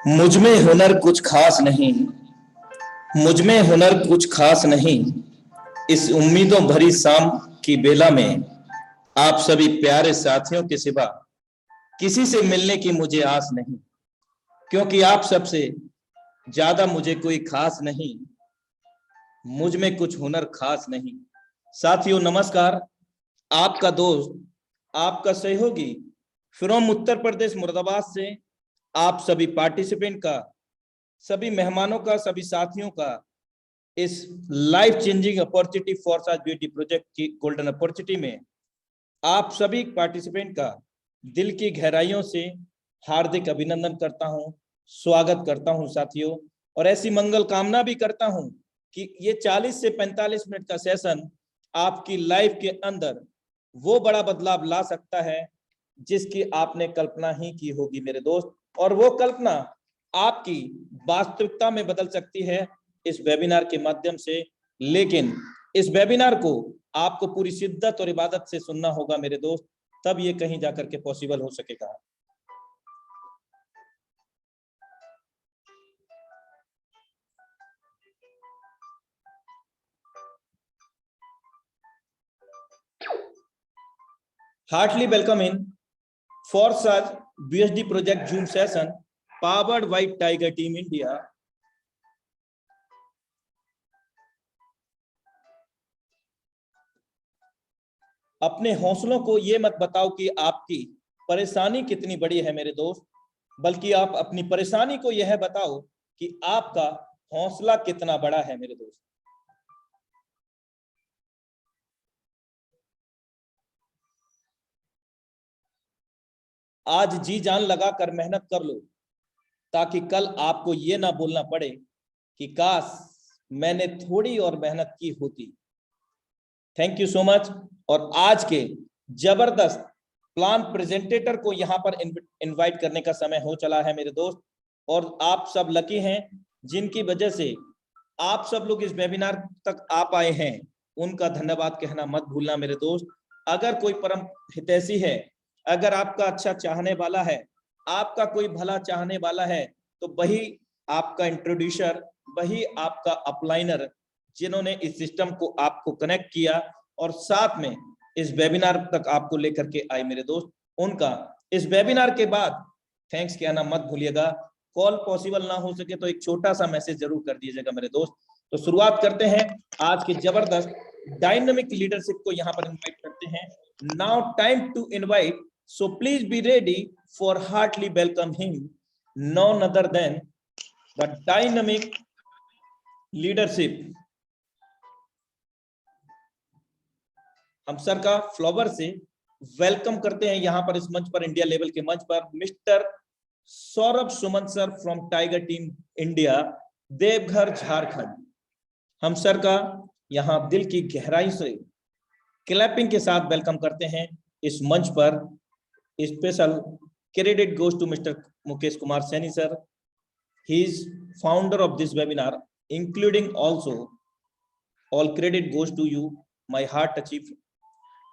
मुझ में हुनर कुछ खास नहीं। मुझ में हुनर कुछ खास नहीं। इस उम्मीदों भरी शाम की बेला में आप सभी प्यारे साथियों के सिवा किसी से मिलने की मुझे आस नहीं, क्योंकि आप सबसे ज्यादा मुझे कोई खास नहीं। मुझ में कुछ हुनर खास नहीं। साथियों नमस्कार। आपका दोस्त, आपका सहयोगी फ्रॉम उत्तर प्रदेश मुरादाबाद से आप सभी पार्टिसिपेंट का, सभी मेहमानों का, सभी साथियों का इस life changing opportunity for such beauty project की गोल्डन अपॉर्चुनिटी में आप सभी पार्टिसिपेंट का दिल की गहराइयों से हार्दिक अभिनंदन करता हूं, स्वागत करता हूं साथियों। और ऐसी मंगल कामना भी करता हूं कि ये 40 से 45 मिनट का सेशन आपकी लाइफ के अंदर वो बड़ा बदलाव ला सकता है जिसकी आपने कल्पना ही की होगी मेरे दोस्त, और वो कल्पना आपकी वास्तविकता में बदल सकती है इस वेबिनार के माध्यम से। लेकिन इस वेबिनार को आपको पूरी शिद्दत और इबादत से सुनना होगा मेरे दोस्त, तब ये कहीं जाकर के पॉसिबल हो सकेगा। Heartily welcome in Forsage BSD project Zoom session powered by Tiger Team India. अपने हौसलों को ये मत बताओ कि आपकी परेशानी कितनी बड़ी है मेरे दोस्त, बल्कि आप अपनी परेशानी को यह बताओ कि आपका हौसला कितना बड़ा है मेरे दोस्त। आज जी जान लगा कर मेहनत कर लो ताकि कल आपको ये ना बोलना पड़े कि काश मैंने थोड़ी और मेहनत की होती। Thank you so much. और आज के जबरदस्त प्लान प्रेजेंटेटर को यहाँ पर इनवाइट करने का समय हो चला है मेरे दोस्त, और आप सब लकी हैं जिनकी वजह से आप सब लोग इस वेबिनार तक आ पाए हैं। उनका धन्यवाद कहना मत भूलना मेरे दोस्त। अगर कोई परम हितैषी है, अगर आपका अच्छा चाहने वाला है, आपका कोई भला चाहने वाला है, तो वही आपका इंट्रोड्यूसर, वही आपका अपलाइनर जिन्होंने इस सिस्टम को आपको कनेक्ट किया और साथ में इस वेबिनार तक आपको लेकर के आए मेरे दोस्त, उनका इस वेबिनार के बाद थैंक्स कहना मत भूलिएगा। कॉल पॉसिबल ना हो सके तो एक छोटा सा मैसेज जरूर कर दीजिएगा मेरे दोस्त। तो शुरुआत करते हैं आज के जबरदस्त डायनामिक लीडरशिप को यहाँ पर इनवाइट करते हैं। Now time to invite, so please be ready for heartily welcome him, none other than the dynamic leadership. हम सर का फ्लावर से वेलकम करते हैं यहाँ पर इस मंच पर, इंडिया लेवल के मंच पर, mister Saurabh Suman sir from tiger team India, Deoghar Jharkhand. हम सर का यहाँ दिल की गहराई से क्लैपिंग के साथ वेलकम करते हैं इस मंच पर। Special credit goes to mister Mukesh Kumar Saini sir, he is founder of this webinar, including also all credit goes to you, my heart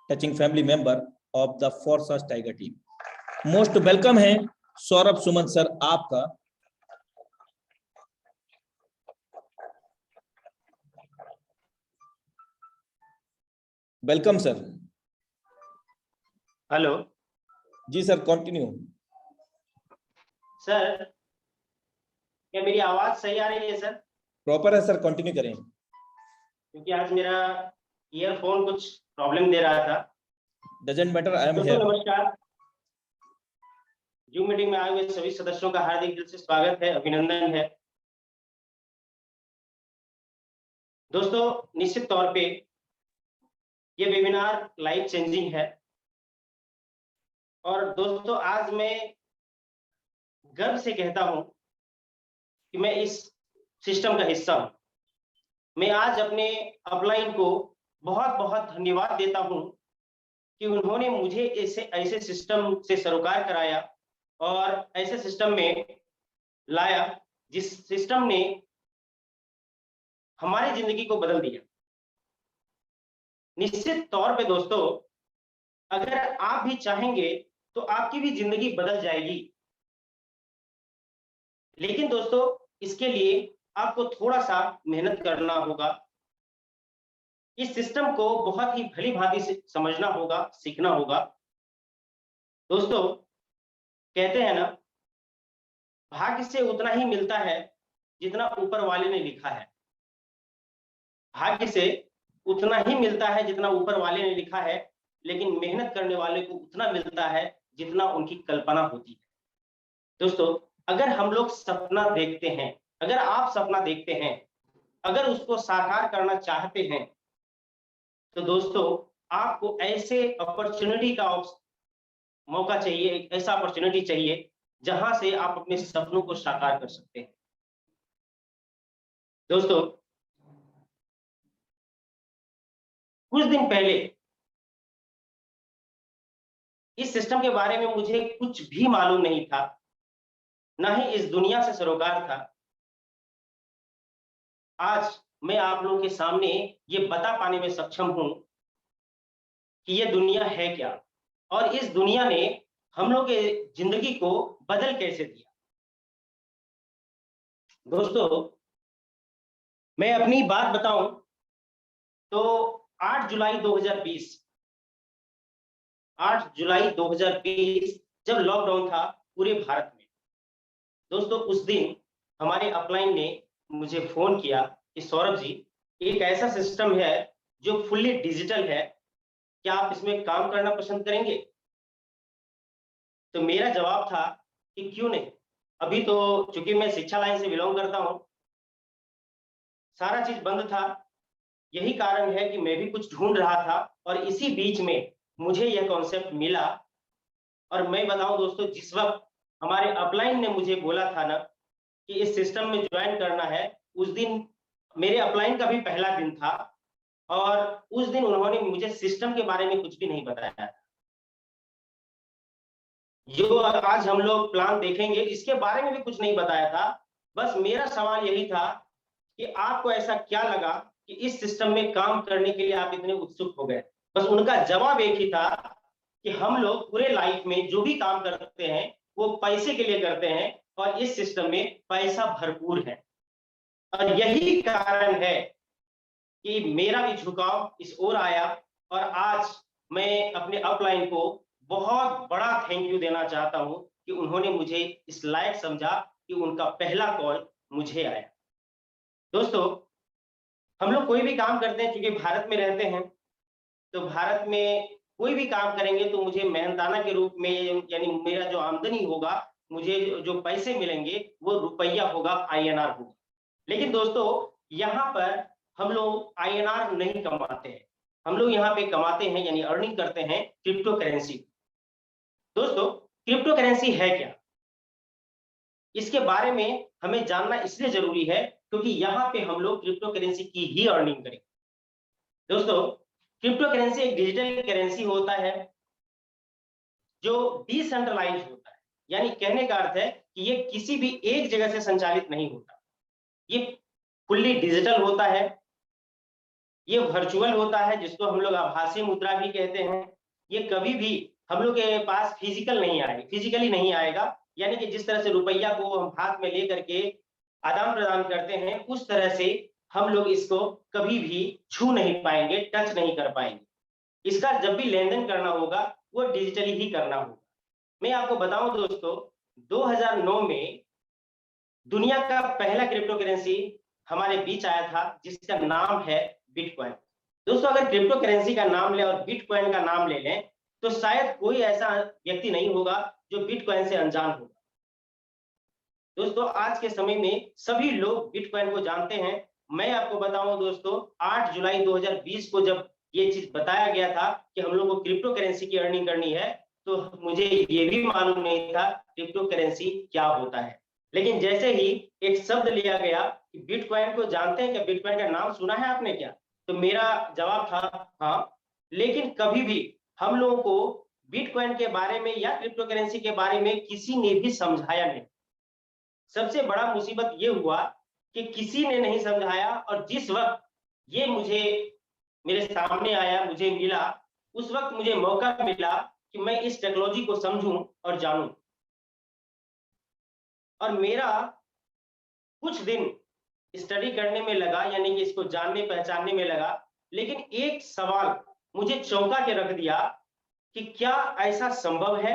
touching family member of the Forsage Tiger team. Most welcome है Saurabh Suman sir आपका। Welcome sir. Hello जी sir, continue. Sir, क्या मेरी आवाज सही आ रही है sir? Proper है sir, continue करें। क्योंकि आज मेरा ईयरफोन कुछ प्रॉब्लम दे रहा था। डजंट मैटर, आई एम दोस्तों हियर। नमस्कार। जूम मीटिंग में आए हुए सभी सदस्यों का हार्दिक दिल से स्वागत है, अभिनंदन है। दोस्तों निश्चित तौर पे ये वेबिनार लाइफ चेंजिंग है, और दोस्तों आज मैं गर्व से कहता हूं कि मैं इस सिस्टम का हिस्सा हूं। मैं आज अपने अपलाइन को बहुत बहुत धन्यवाद देता हूं कि उन्होंने मुझे ऐसे सिस्टम से सरोकार कराया और ऐसे सिस्टम में लाया जिस सिस्टम ने हमारी जिंदगी को बदल दिया। निश्चित तौर पे दोस्तों, अगर आप भी चाहेंगे तो आपकी भी जिंदगी बदल जाएगी। लेकिन दोस्तों इसके लिए आपको थोड़ा सा मेहनत करना होगा, इस सिस्टम को बहुत ही भली भांति से समझना होगा, सीखना होगा। दोस्तों कहते हैं ना, भाग्य से उतना ही मिलता है जितना ऊपर वाले ने लिखा है। भाग्य से उतना ही मिलता है जितना ऊपर वाले ने लिखा है, लेकिन मेहनत करने वाले को उतना मिलता है जितना उनकी कल्पना होती है। दोस्तों अगर हम लोग सपना देखते हैं, अगर आप सपना देखते हैं, अगर उसको साकार करना चाहते हैं, तो दोस्तों आपको ऐसे अपॉर्चुनिटी का मौका चाहिए, एक ऐसा अपॉर्चुनिटी चाहिए जहां से आप अपने सपनों को साकार कर सकते हैं। दोस्तों कुछ दिन पहले इस सिस्टम के बारे में मुझे कुछ भी मालूम नहीं था, ना ही इस दुनिया से सरोकार था। आज मैं आप लोगों के सामने ये बता पाने में सक्षम हूं कि ये दुनिया है क्या, और इस दुनिया ने हम लोग के जिंदगी को बदल कैसे दिया। दोस्तों मैं अपनी बात बताऊं तो 8 जुलाई 2020 जब लॉकडाउन था पूरे भारत में, दोस्तों उस दिन हमारे अपलाइन ने मुझे फोन किया कि सौरभ जी, एक ऐसा सिस्टम है जो फुल्ली डिजिटल है, क्या आप इसमें काम करना पसंद करेंगे? तो मेरा जवाब था कि क्यों नहीं, अभी तो चूंकि मैं शिक्षा लाइन से बिलोंग करता हूं, सारा चीज बंद था, यही कारण है कि मैं भी कुछ ढूंढ रहा था, और इसी बीच में मुझे यह कॉन्सेप्ट मिला। और मैं बताऊं दोस्तों, जिस वक्त हमारे अपलाइन ने मुझे बोला था ना कि इस सिस्टम में ज्वाइन करना है, उस दिन मेरे अपलाइन का भी पहला दिन था, और उस दिन उन्होंने मुझे सिस्टम के बारे में कुछ भी नहीं बताया। जो आज हम लोग प्लान देखेंगे इसके बारे में भी कुछ नहीं बताया था। बस मेरा सवाल यही था कि आपको ऐसा क्या लगा कि इस सिस्टम में काम करने के लिए आप इतने उत्सुक हो गए। बस उनका जवाब एक ही था कि हम लोग पूरे लाइफ में जो भी काम करते हैं वो पैसे के लिए करते हैं, और इस सिस्टम में पैसा भरपूर है। और यही कारण है कि मेरा भी झुकाव इस ओर आया, और आज मैं अपने अपलाइन को बहुत बड़ा थैंक यू देना चाहता हूं कि उन्होंने मुझे इस लायक समझा कि उनका पहला कॉल मुझे आया। दोस्तों हम लोग कोई भी काम करते हैं, क्योंकि भारत में रहते हैं, तो भारत में कोई भी काम करेंगे तो मुझे मेहनताना के रूप में, यानी मेरा जो आमदनी होगा, मुझे जो पैसे मिलेंगे वो रुपया होगा, INR होगा। लेकिन दोस्तों यहाँ पर हम लोग INR नहीं कमाते हैं, हम लोग यहाँ पे कमाते हैं यानी अर्निंग करते हैं क्रिप्टो करेंसी। दोस्तों क्रिप्टो करेंसी है क्या, इसके बारे में हमें जानना इसलिए जरूरी है क्योंकि यहाँ पे हम लोग क्रिप्टो करेंसी की ही अर्निंग करेंगे। दोस्तों क्रिप्टो करेंसी एक डिजिटल करेंसी होता है जो डिसेंट्रलाइज होता है, यानी कहने का अर्थ है कि ये किसी भी एक जगह से संचालित नहीं होता, ये फुल्ली डिजिटल होता है, ये वर्चुअल होता है, जिसको हम लोग आभासी मुद्रा भी कहते हैं। ये कभी भी हम लोग के पास फिजिकली नहीं आएगा, यानी कि जिस तरह से रुपया को हम हाथ में लेकर के आदान प्रदान करते हैं, उस तरह से हम लोग इसको कभी भी छू नहीं पाएंगे, टच नहीं कर पाएंगे। इसका जब भी लेन देन करना होगा वो डिजिटली ही करना होगा। मैं आपको बताऊं दोस्तों, 2009 में दुनिया का पहला क्रिप्टो करेंसी हमारे बीच आया था, जिसका नाम है बिटकॉइन। दोस्तों अगर क्रिप्टो करेंसी का नाम ले और बिटकॉइन का नाम ले लें तो शायद कोई ऐसा व्यक्ति नहीं होगा जो बिटकॉइन से अनजान होगा। दोस्तों आज के समय में सभी लोग बिटकॉइन को जानते हैं। मैं आपको बताऊं दोस्तों, 8 जुलाई 2020 को जब ये चीज बताया गया था कि हम लोग को क्रिप्टो करेंसी की अर्निंग करनी है, तो मुझे ये भी मालूम नहीं था क्रिप्टो करेंसी क्या होता है। लेकिन जैसे ही एक शब्द लिया गया कि बिटकॉइन को जानते हैं क्या, बिटकॉइन का नाम सुना है आपने क्या, तो मेरा जवाब था हाँ। लेकिन कभी भी हम लोगों को बिटकॉइन के बारे में या क्रिप्टो करेंसी के बारे में किसी ने भी समझाया नहीं। सबसे बड़ा मुसीबत ये हुआ कि किसी ने नहीं समझाया, और जिस वक्त ये मुझे मेरे सामने आया, मुझे मिला, उस वक्त मुझे मौका मिला कि मैं इस टेक्नोलॉजी को समझूं और जानूं। और मेरा कुछ दिन स्टडी करने में लगा, यानी कि इसको जानने पहचानने में लगा, लेकिन एक सवाल मुझे चौंका के रख दिया कि क्या ऐसा संभव है।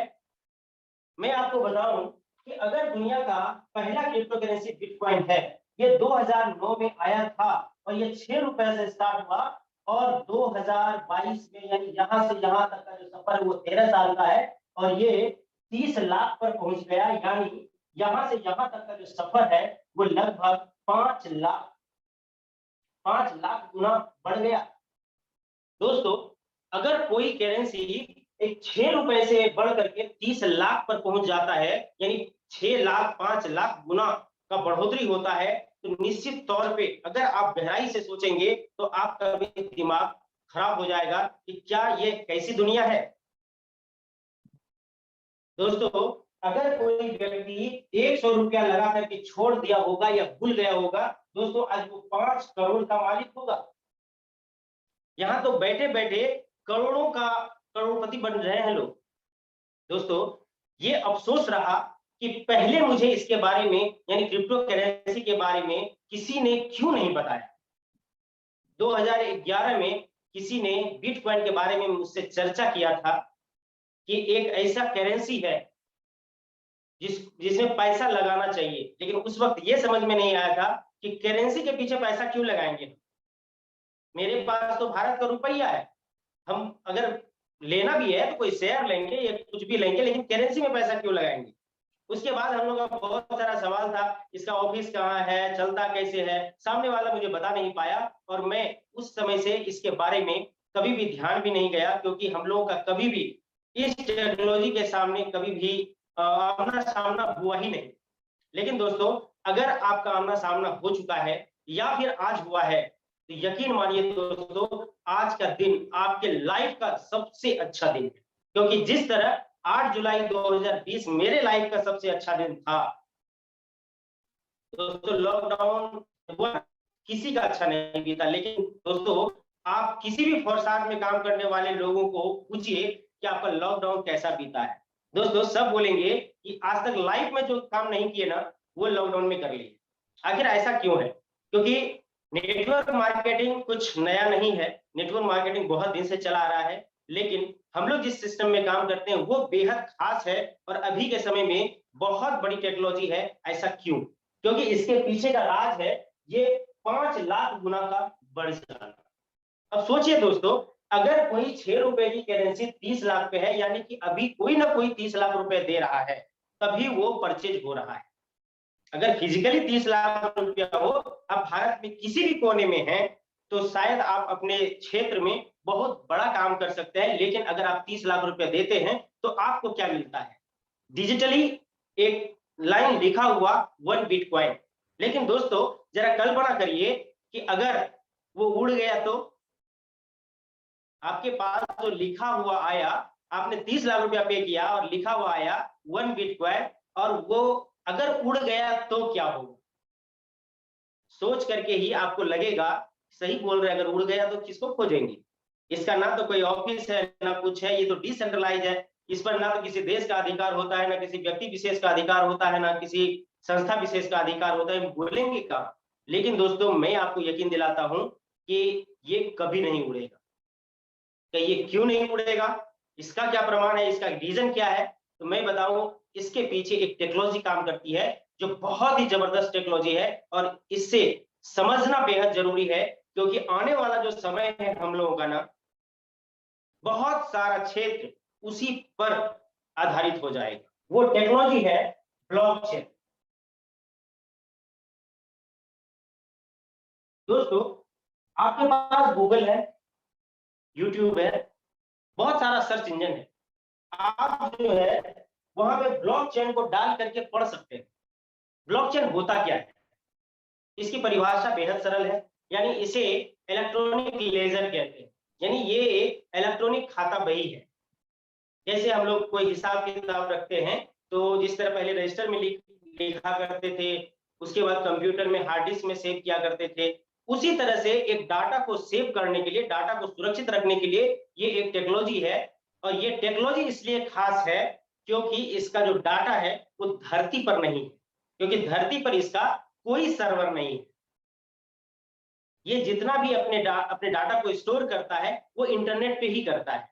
मैं आपको बताऊं कि अगर दुनिया का पहला क्रिप्टो करेंसी बिटकॉइन है, ये 2009 में आया था और ये 6 रुपए से स्टार्ट हुआ और 2022 में, यानी यहां से यहां तक का जो सफर है वो 13 साल का है और ये 30 लाख पर पहुंच गया। यानी यहां से यहां तक का जो सफर है वो लगभग 5 लाख गुना बढ़ गया। दोस्तों, अगर कोई करेंसी एक 6 रुपए से बढ़ करके 30 लाख पर पहुंच जाता है, यानी 6 लाख 5 लाख गुना का बढ़ोतरी होता है, तो निश्चित तौर पे अगर आप गहराई से सोचेंगे तो आपका भी दिमाग खराब हो जाएगा कि क्या ये कैसी दुनिया है। दोस्तों, अगर कोई व्यक्ति 100 रुपया लगा करके छोड़ दिया होगा या भूल गया होगा, दोस्तों आज वो 5 करोड़ का मालिक होगा। यहां तो बैठे बैठे करोड़ों का करोड़पति बन रहे हैं लोग। दोस्तों, ये अफसोस रहा कि पहले मुझे इसके बारे में, यानी क्रिप्टो करेंसी के बारे में किसी ने क्यों नहीं बताया। 2011 में किसी ने बिटकॉइन के बारे में मुझसे चर्चा किया था कि एक ऐसा करेंसी है जिसमें पैसा लगाना चाहिए, लेकिन उस वक्त ये समझ में नहीं आया था कि करेंसी के पीछे पैसा क्यों लगाएंगे। मेरे पास तो भारत का रुपया है, हम अगर लेना भी है तो कोई शेयर लेंगे या कुछ भी लेंगे, लेकिन करेंसी में पैसा क्यों लगाएंगे। उसके बाद हम लोग का बहुत सारा सवाल था, इसका ऑफिस कहाँ है, चलता कैसे है, सामने वाला मुझे बता नहीं पाया और मैं उस समय से इसके बारे में कभी भी ध्यान भी नहीं गया, क्योंकि हम लोगों का कभी भी इस टेक्नोलॉजी के सामने कभी भी आमना सामना हुआ ही नहीं। लेकिन दोस्तों, अगर आपका आमना सामना हो चुका है या फिर आज हुआ है, तो यकीन मानिए दोस्तों, आज का दिन आपके लाइफ का सबसे अच्छा दिन है, क्योंकि जिस तरह 8 जुलाई 2020 मेरे लाइफ का सबसे अच्छा दिन था। दोस्तों, लॉकडाउन हुआ, किसी का अच्छा नहीं बीता, लेकिन दोस्तों आप किसी भी फौरसाद में काम करने वाले लोगों को पूछिए कि आपका लॉकडाउन कैसा बीता है। दोस्तों, सब बोलेंगे कि आज तक लाइफ में जो काम नहीं किए ना, वो लॉकडाउन में कर लिए। आखिर ऐसा क्यों है? क्योंकि नेटवर्क मार्केटिंग कुछ नया नहीं है, नेटवर्क मार्केटिंग बहुत दिन से चला आ रहा है, लेकिन हम लोग जिस सिस्टम में काम करते हैं वो बेहद खास है और अभी के समय में बहुत बड़ी टेक्नोलॉजी है। ऐसा क्यों? क्योंकि इसके पीछे का राज है ये 5 लाख गुना का बढ़ जाना। अब सोचिए दोस्तों, अगर कोई 6 रुपए की करेंसी 30 लाख पे है, यानी कि अभी कोई ना कोई 30 लाख रुपए दे रहा है, तभी वो परचेज हो रहा है। अगर फिजिकली 30 लाख रुपया हो, आप भारत में किसी भी कोने में हैं, तो शायद आप अपने क्षेत्र में बहुत बड़ा काम कर सकते हैं, लेकिन अगर आप 30 लाख रुपया देते हैं तो आपको क्या मिलता है? डिजिटली एक लाइन लिखा हुआ 1 बिटकॉइन। लेकिन दोस्तों, जरा कल्पना करिए कि अगर वो उड़ गया तो आपके पास जो लिखा हुआ आया, आपने 30 लाख रुपया पे किया और लिखा हुआ आया 1 बिटकॉइन, और वो अगर उड़ गया तो क्या होगा? सोच करके ही आपको लगेगा सही बोल रहे हैं, अगर उड़ गया तो किसको खोजेंगे? इसका ना तो कोई ऑफिस है ना कुछ है, ये तो डिसेंट्रलाइज है। इस पर ना तो किसी देश का अधिकार होता है, ना किसी व्यक्ति विशेष का अधिकार होता है, ना किसी संस्था विशेष का अधिकार होता है, बोलेंगे कहाँ? लेकिन दोस्तों, मैं आपको यकीन दिलाता हूं कि ये कभी नहीं उड़ेगा। कि ये क्यों नहीं उड़ेगा, इसका क्या प्रमाण है, इसका रीजन क्या है? तो मैं बताऊं, इसके पीछे एक टेक्नोलॉजी काम करती है जो बहुत ही जबरदस्त टेक्नोलॉजी है और इससे समझना बेहद जरूरी है, क्योंकि आने वाला जो समय है हम लोगों का ना, बहुत सारा क्षेत्र उसी पर आधारित हो जाएगा। वो टेक्नोलॉजी है ब्लॉकचेन। दोस्तों, आपके पास गूगल है, यूट्यूब है, बहुत सारा सर्च इंजन है, आप जो है वहां पे ब्लॉकचेन को डाल करके पढ़ सकते हैं। ब्लॉकचेन होता क्या है? इसकी परिभाषा बेहद सरल है, यानी इसे इलेक्ट्रॉनिक लेजर कहते हैं, यानी ये एक इलेक्ट्रॉनिक खाता बही है। जैसे हम लोग कोई हिसाब किताब रखते हैं, तो जिस तरह पहले रजिस्टर में लिखा करते थे, उसके बाद कंप्यूटर में हार्ड डिस्क में सेव किया करते थे, उसी तरह से एक डाटा को सेव करने के लिए, डाटा को सुरक्षित रखने के लिए ये एक टेक्नोलॉजी है। और ये टेक्नोलॉजी इसलिए खास है क्योंकि इसका जो डाटा है वो धरती पर नहीं है, क्योंकि धरती पर इसका कोई सर्वर नहीं है। ये जितना भी अपने डाटा को स्टोर करता है वो इंटरनेट पे ही करता है।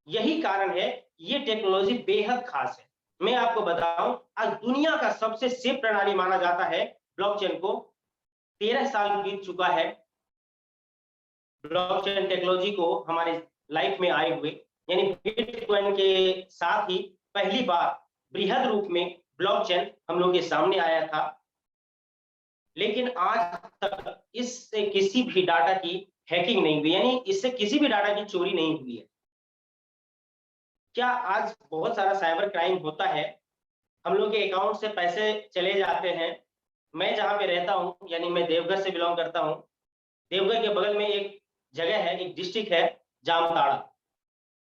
यही कारण है ये टेक्नोलॉजी बेहद खास है। मैं आपको बताऊं, आज दुनिया का सबसे सेफ प्रणाली माना जाता है ब्लॉकचेन को। 13 साल बीत चुका है ब्लॉकचेन टेक्नोलॉजी को हमारे लाइफ में आए हुए, यानी बिटकॉइन के साथ ही पहली बार बृहद रूप में ब्लॉकचेन हम लोग के सामने आया था। लेकिन आज तक इससे किसी भी डाटा की हैकिंग नहीं हुई, यानी इससे किसी भी डाटा की चोरी नहीं हुई है। क्या आज बहुत सारा साइबर क्राइम होता है, हम लोग के अकाउंट से पैसे चले जाते हैं। मैं जहां पे रहता हूं, यानी मैं देवघर से बिलोंग करता हूं, देवघर के बगल में एक जगह है, एक डिस्ट्रिक्ट है जामताड़ा।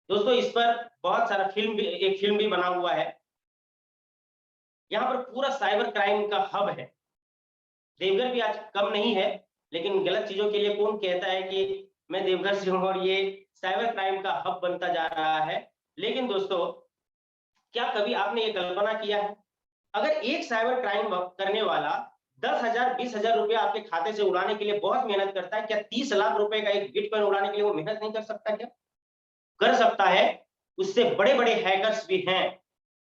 दोस्तों इस पर बहुत सारा एक फिल्म भी बना हुआ है। यहाँ पर पूरा साइबर क्राइम का हब है। देवघर भी आज कम नहीं है, लेकिन गलत चीजों के लिए कौन कहता है कि मैं देवघर से हूं और ये साइबर क्राइम का हब बनता जा रहा है। लेकिन दोस्तों, क्या कभी आपने ये कल्पना किया है, अगर एक साइबर क्राइम करने वाला 10,000 20,000 रुपया आपके खाते से उड़ाने के लिए बहुत मेहनत करता है, क्या 30 लाख रुपए का एक बिटकॉइन उड़ाने के लिए वो मेहनत नहीं कर सकता? क्या कर सकता है। उससे बड़े बड़े हैकर्स भी हैं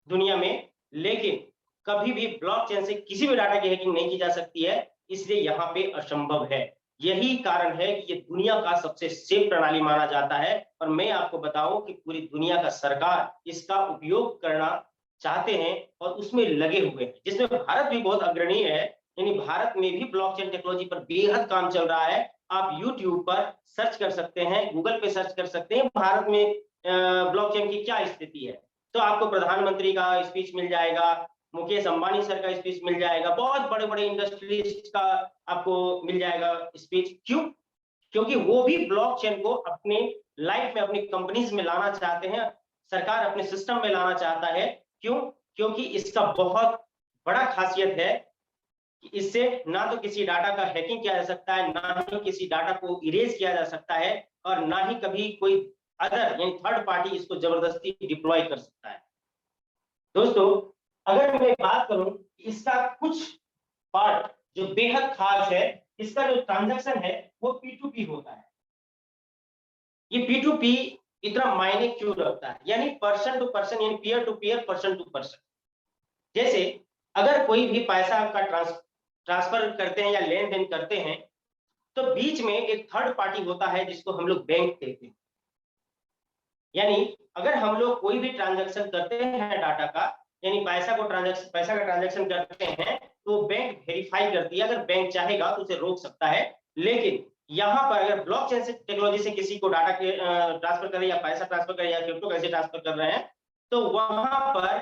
दुनिया में, लेकिन कभी भी ब्लॉकचेन से किसी भी डाटा की हैकिंग नहीं की जा सकती है, इसलिए यहाँ पे असंभव है। यही कारण है कि ये दुनिया का सबसे सेफ प्रणाली माना जाता है। और मैं आपको बताऊं कि पूरी दुनिया का सरकार इसका उपयोग करना चाहते हैं और उसमें लगे हुए हैं, जिसमें भारत भी बहुत अग्रणी है। यानी भारत में भी ब्लॉकचेन टेक्नोलॉजी पर बेहद काम चल रहा है। आप यूट्यूब पर सर्च कर सकते हैं, गूगल पे सर्च कर सकते हैं, भारत में ब्लॉकचेन की क्या स्थिति है, तो आपको प्रधानमंत्री का स्पीच मिल जाएगा, मुकेश अंबानी सर का स्पीच मिल जाएगा, बहुत बड़े बड़े इंडस्ट्रियलिस्ट का आपको मिल जाएगा स्पीच। क्यों? क्योंकि वो भी ब्लॉकचेन को अपने लाइफ में, अपनी कंपनीज में लाना चाहते हैं, सरकार अपने सिस्टम में लाना चाहता है। क्यों? क्योंकि इसका बहुत बड़ा खासियत है कि इससे ना तो किसी डाटा का हैकिंग किया जा सकता है, ना ही किसी डाटा को इरेज किया जा सकता है, और ना ही कभी कोई अदर यानी थर्ड पार्टी इसको जबरदस्ती डिप्लॉय कर सकता है। दोस्तों अगर मैं बात करूं, इसका कुछ पार्ट जो बेहद खास है, इसका जो ट्रांजैक्शन है वो P2P होता है। ये P2P इतना मायने क्यों रखता है, यानी पर्सन टू पर्सन, यानी peer to peer, person to person. जैसे अगर कोई भी पैसा आपका ट्रांसफर करते हैं या लेन देन करते हैं, तो बीच में एक थर्ड पार्टी होता है जिसको हम लोग बैंक कहते हैं। यानी अगर हम लोग कोई भी ट्रांजैक्शन करते हैं डाटा का, यानी पैसा का ट्रांजैक्शन करते हैं, तो बैंक वेरीफाई करती है। अगर बैंक चाहेगा तो उसे रोक सकता है। लेकिन यहाँ पर अगर ब्लॉकचेन से टेक्नोलॉजी से किसी को डाटा ट्रांसफर करें या पैसा ट्रांसफर करें या क्रिप्टो करेंसी ट्रांसफर कर रहे हैं, तो वहां पर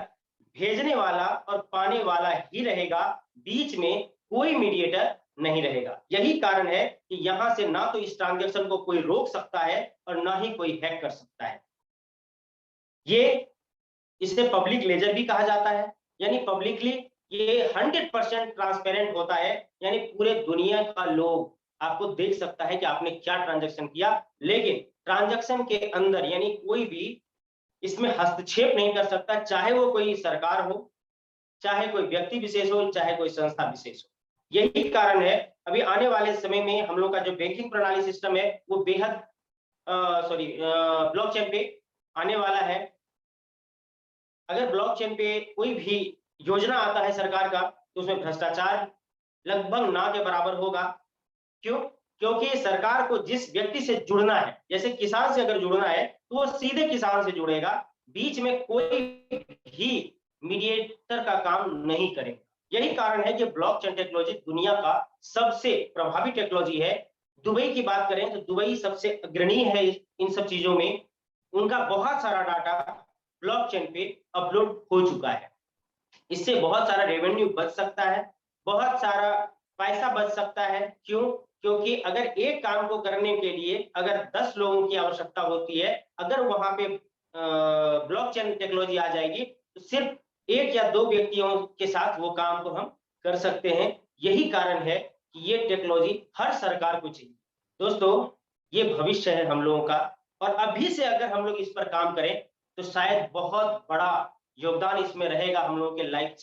भेजने वाला और पाने वाला ही रहेगा, बीच में कोई मीडिएटर नहीं रहेगा। यही कारण है कि यहां से ना तो इस ट्रांजैक्शन को कोई रोक सकता है और ना ही कोई हैक कर सकता है। ये इसे पब्लिक लेजर भी कहा जाता है, यानी पब्लिकली ये 100% ट्रांसपेरेंट होता है, यानी पूरे दुनिया का लोग आपको देख सकता है कि आपने क्या ट्रांजैक्शन किया। लेकिन ट्रांजैक्शन के अंदर यानी कोई भी इसमें हस्तक्षेप नहीं कर सकता, चाहे वो कोई सरकार हो, चाहे कोई व्यक्ति विशेष हो, चाहे कोई संस्था विशेष हो। यही कारण है अभी आने वाले समय में हम लोग का जो बैंकिंग प्रणाली सिस्टम है वो बेहद ब्लॉकचेन पे आने वाला है। अगर ब्लॉकचेन पे कोई भी योजना आता है सरकार का, तो उसमें भ्रष्टाचार लगभग ना के बराबर होगा। क्यों? क्योंकि सरकार को जिस व्यक्ति से जुड़ना है, जैसे किसान से अगर जुड़ना है तो वो सीधे किसान से जुड़ेगा, बीच में कोई भी मीडिएटर का काम नहीं करेगा। यही कारण है कि ब्लॉकचेन टेक्नोलॉजी दुनिया का सबसे प्रभावी टेक्नोलॉजी है। दुबई की बात करें तो दुबई सबसे अग्रणी है इन सब चीजों में। उनका बहुत सारा डाटा ब्लॉकचेन पे अपलोड हो चुका है। इससे बहुत सारा रेवेन्यू बच सकता है, बहुत सारा पैसा बच सकता है। क्यों? क्योंकि अगर एक काम को करने के लिए अगर 10 लोगों की आवश्यकता होती है, अगर वहां पे ब्लॉकचेन टेक्नोलॉजी आ जाएगी तो सिर्फ 1 या 2 व्यक्तियों के साथ वो काम को हम कर सकते हैं। यही कारण है कि ये टेक्नोलॉजी हर सरकार को चाहिए। दोस्तों ये भविष्य है हम लोगों का, और अभी से अगर हम लोग इस पर काम करें तो शायद बहुत बड़ा योगदान इसमें रहेगा हम लोगों के लाइफ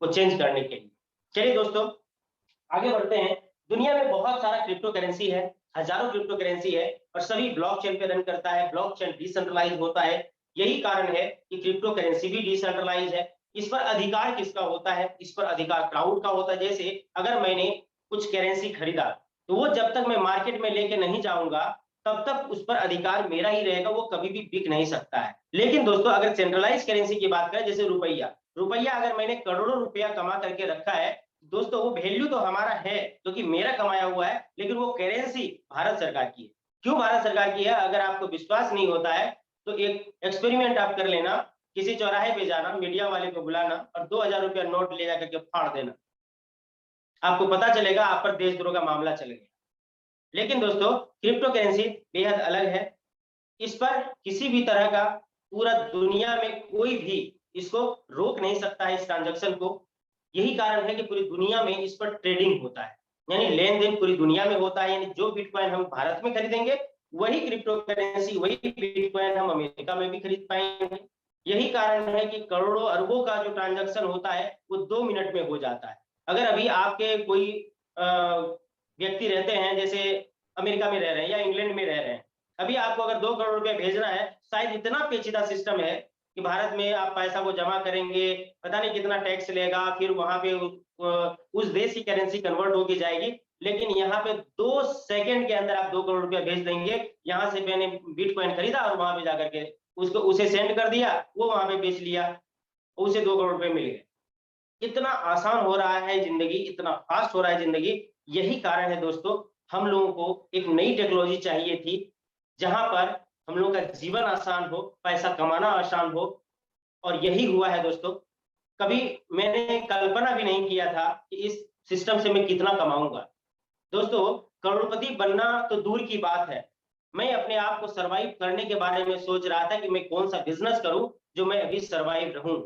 को चेंज करने के लिए। चलिए दोस्तों आगे बढ़ते हैं। दुनिया में बहुत सारा क्रिप्टो करेंसी है, हजारों क्रिप्टो करेंसी है और सभी ब्लॉकचेन पे रन करता है। ब्लॉकचेन डिसेंट्रलाइज होता है, यही कारण है कि क्रिप्टो करेंसी भी डिसेंट्रलाइज है। इस पर अधिकार किसका होता है? इस पर अधिकार क्राउड का होता है। जैसे अगर मैंने कुछ करेंसी खरीदा तो वो जब तक मैं मार्केट में लेके नहीं जाऊंगा तब तक उस पर अधिकार मेरा ही रहेगा, वो कभी भी बिक नहीं सकता है। लेकिन दोस्तों अगर सेंट्रलाइज करेंसी की बात करें, जैसे रुपया, रुपया अगर मैंने करोड़ों रुपया कमा करके रखा है दोस्तों, वो वैल्यू तो हमारा है क्योंकि मेरा कमाया हुआ है, लेकिन वो करेंसी भारत सरकार की है। क्यों भारत सरकार की है? अगर आपको विश्वास नहीं होता है तो एक एक्सपेरिमेंट आप कर लेना, किसी चौराहे पे जाना, मीडिया वाले को बुलाना और 2000 रुपया नोट ले जाकर के फाड़ देना, आपको पता चलेगा आप पर देशद्रोह का मामला चल गया। लेकिन दोस्तों क्रिप्टो करेंसी बेहद अलग है। इस पर किसी भी तरह का पूरा दुनिया में कोई भी इसको रोक नहीं सकता है, इस ट्रांजैक्शन को। यही कारण है कि पूरी दुनिया में इस पर ट्रेडिंग होता है, यानी लेन देन पूरी दुनिया में होता है। यानी जो बिटकॉइन हम भारत में खरीदेंगे वही क्रिप्टो करेंसी, वही बिटकॉइन हम अमेरिका में भी खरीद पाएंगे। यही कारण है कि करोड़ों अरबों का जो ट्रांजैक्शन होता है वो 2 मिनट में हो जाता है। अगर अभी आपके कोई व्यक्ति रहते हैं, जैसे अमेरिका में रह रहे हैं या इंग्लैंड में रह रहे हैं, अभी आपको अगर 2 करोड़ रुपया भेजना है, शायद इतना पेचीदा सिस्टम है कि भारत में आप पैसा को जमा करेंगे, पता नहीं कितना टैक्स लेगा, फिर वहां पे उस देश की करेंसी कन्वर्ट होगी जाएगी। लेकिन यहाँ पे 2 सेकंड के अंदर आप 2 करोड़ रुपया भेज देंगे। यहाँ से मैंने बिटकॉइन खरीदा और वहां पे जाकर के उसको उसे सेंड कर दिया, वो वहां पे बेच लिया, उसे 2 करोड़ रुपए मिल गए। इतना आसान हो रहा है जिंदगी, इतना फास्ट हो रहा है जिंदगी। यही कारण है दोस्तों, हम लोगों को एक नई टेक्नोलॉजी चाहिए थी जहां पर हम लोगों का जीवन आसान हो, पैसा कमाना आसान हो, और यही हुआ है दोस्तों। कभी मैंने कल्पना भी नहीं किया था कि इस सिस्टम से मैं कितना कमाऊंगा। दोस्तों करोड़पति बनना तो दूर की बात है, मैं अपने आप को सरवाइव करने के बारे में सोच रहा था कि मैं कौन सा बिजनेस करूं जो मैं अभी सरवाइव रहूं।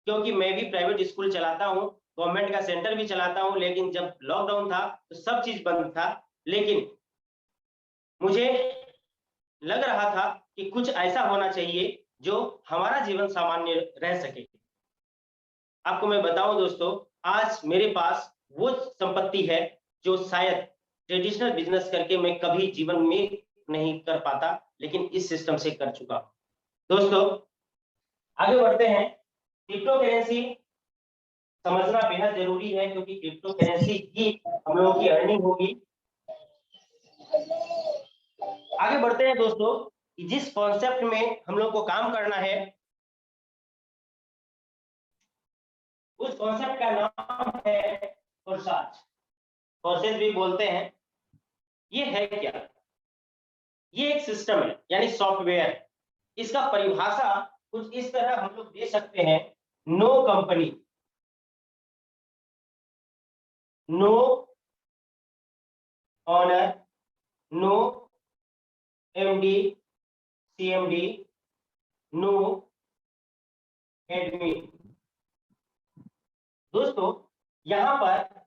क्योंकि मैं भी प्राइवेट स्कूल चलाता हूं, गवर्नमेंट का सेंटर भी चलाता हूं, लेकिन जब लॉकडाउन था तो सब चीज बंद था। लेकिन मुझे लग रहा था कि कुछ ऐसा होना चाहिए जो हमारा जीवन सामान्य रह सके। आपको मैं बताऊं दोस्तों, आज मेरे पास वो संपत्ति है जो शायद ट्रेडिशनल बिजनेस करके मैं कभी जीवन में नहीं कर पाता, लेकिन इस सिस्टम से कर चुका हूं। दोस्तों आगे बढ़ते हैं। क्रिप्टो करेंसी समझना बेहद जरूरी है क्योंकि क्रिप्टो करेंसी ही हम लोगों की अर्निंग होगी। आगे बढ़ते हैं दोस्तों, जिस कॉन्सेप्ट में हम लोग को काम करना है उस कॉन्सेप्ट का नाम है कोर्सेज, कोर्सेज भी बोलते हैं। ये है क्या? ये एक सिस्टम है यानी सॉफ्टवेयर। इसका परिभाषा कुछ इस तरह हम लोग दे सकते हैं, no company, no honour, no MD, CMD, no admin. दोस्तों यहां पर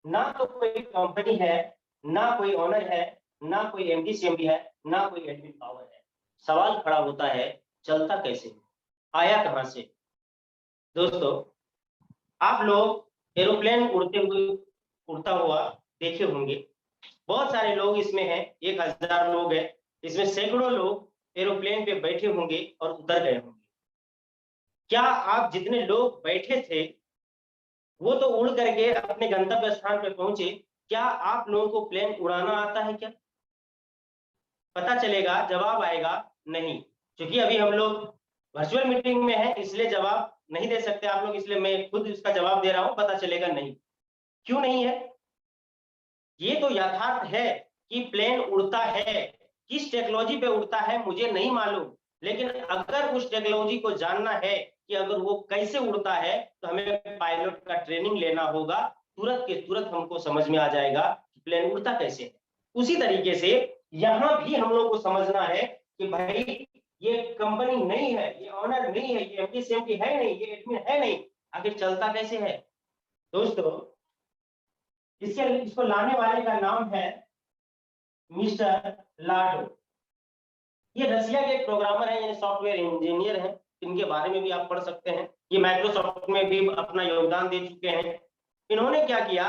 ना तो कोई कंपनी है, ना कोई ऑनर है, ना कोई एमडी सीएमडी है, ना कोई एडमिन पावर है। सवाल खड़ा होता है चलता कैसे, आया कहां से? दोस्तों आप लोग एरोप्लेन उड़ता हुआ देखे होंगे, बहुत सारे लोग इसमें हैं, 1000 लोग हैं, इसमें सैकड़ों लोग एरोप्लेन पे बैठे होंगे और उतर गए होंगे। क्या आप जितने लोग बैठे थे वो तो उड़ करके अपने गंतव्य स्थान पे पहुंचे, क्या आप लोगों को प्लेन उड़ाना आता है क्या? पता चलेगा, जवाब आएगा नहीं। क्योंकि अभी हम लोग वर्चुअल मीटिंग में हैं इसलिए जवाब नहीं दे सकते आप लोग, इसलिए मैं खुद इसका जवाब दे रहा हूं, पता चलेगा नहीं। क्यों नहीं है? ये तो यथार्थ है कि प्लेन उड़ता है, किस टेक्नोलॉजी पे उड़ता है मुझे नहीं मालूम, लेकिन अगर उस टेक्नोलॉजी को जानना है कि अगर वो कैसे उड़ता है तो हमें पायलट का ट्रेनिंग लेना होगा। तुरंत के तुरंत हमको समझ में आ जाएगा कि प्लेन उड़ता कैसे है। उसी तरीके से यहां भी हम लोग को समझना है कि भाई ये कंपनी नहीं है, ये ऑनर नहीं है, ये एमडी सीएमडी है नहीं, ये एडमिन है नहीं, आखिर चलता कैसे है? दोस्तों इसको लाने वाले का नाम है मिस्टर लाडो। ये रसिया के एक प्रोग्रामर है, यानी सॉफ्टवेयर इंजीनियर हैं, इनके बारे में भी आप पढ़ सकते हैं। ये माइक्रोसॉफ्ट में भी अपना योगदान दे चुके हैं। इन्होंने क्या किया,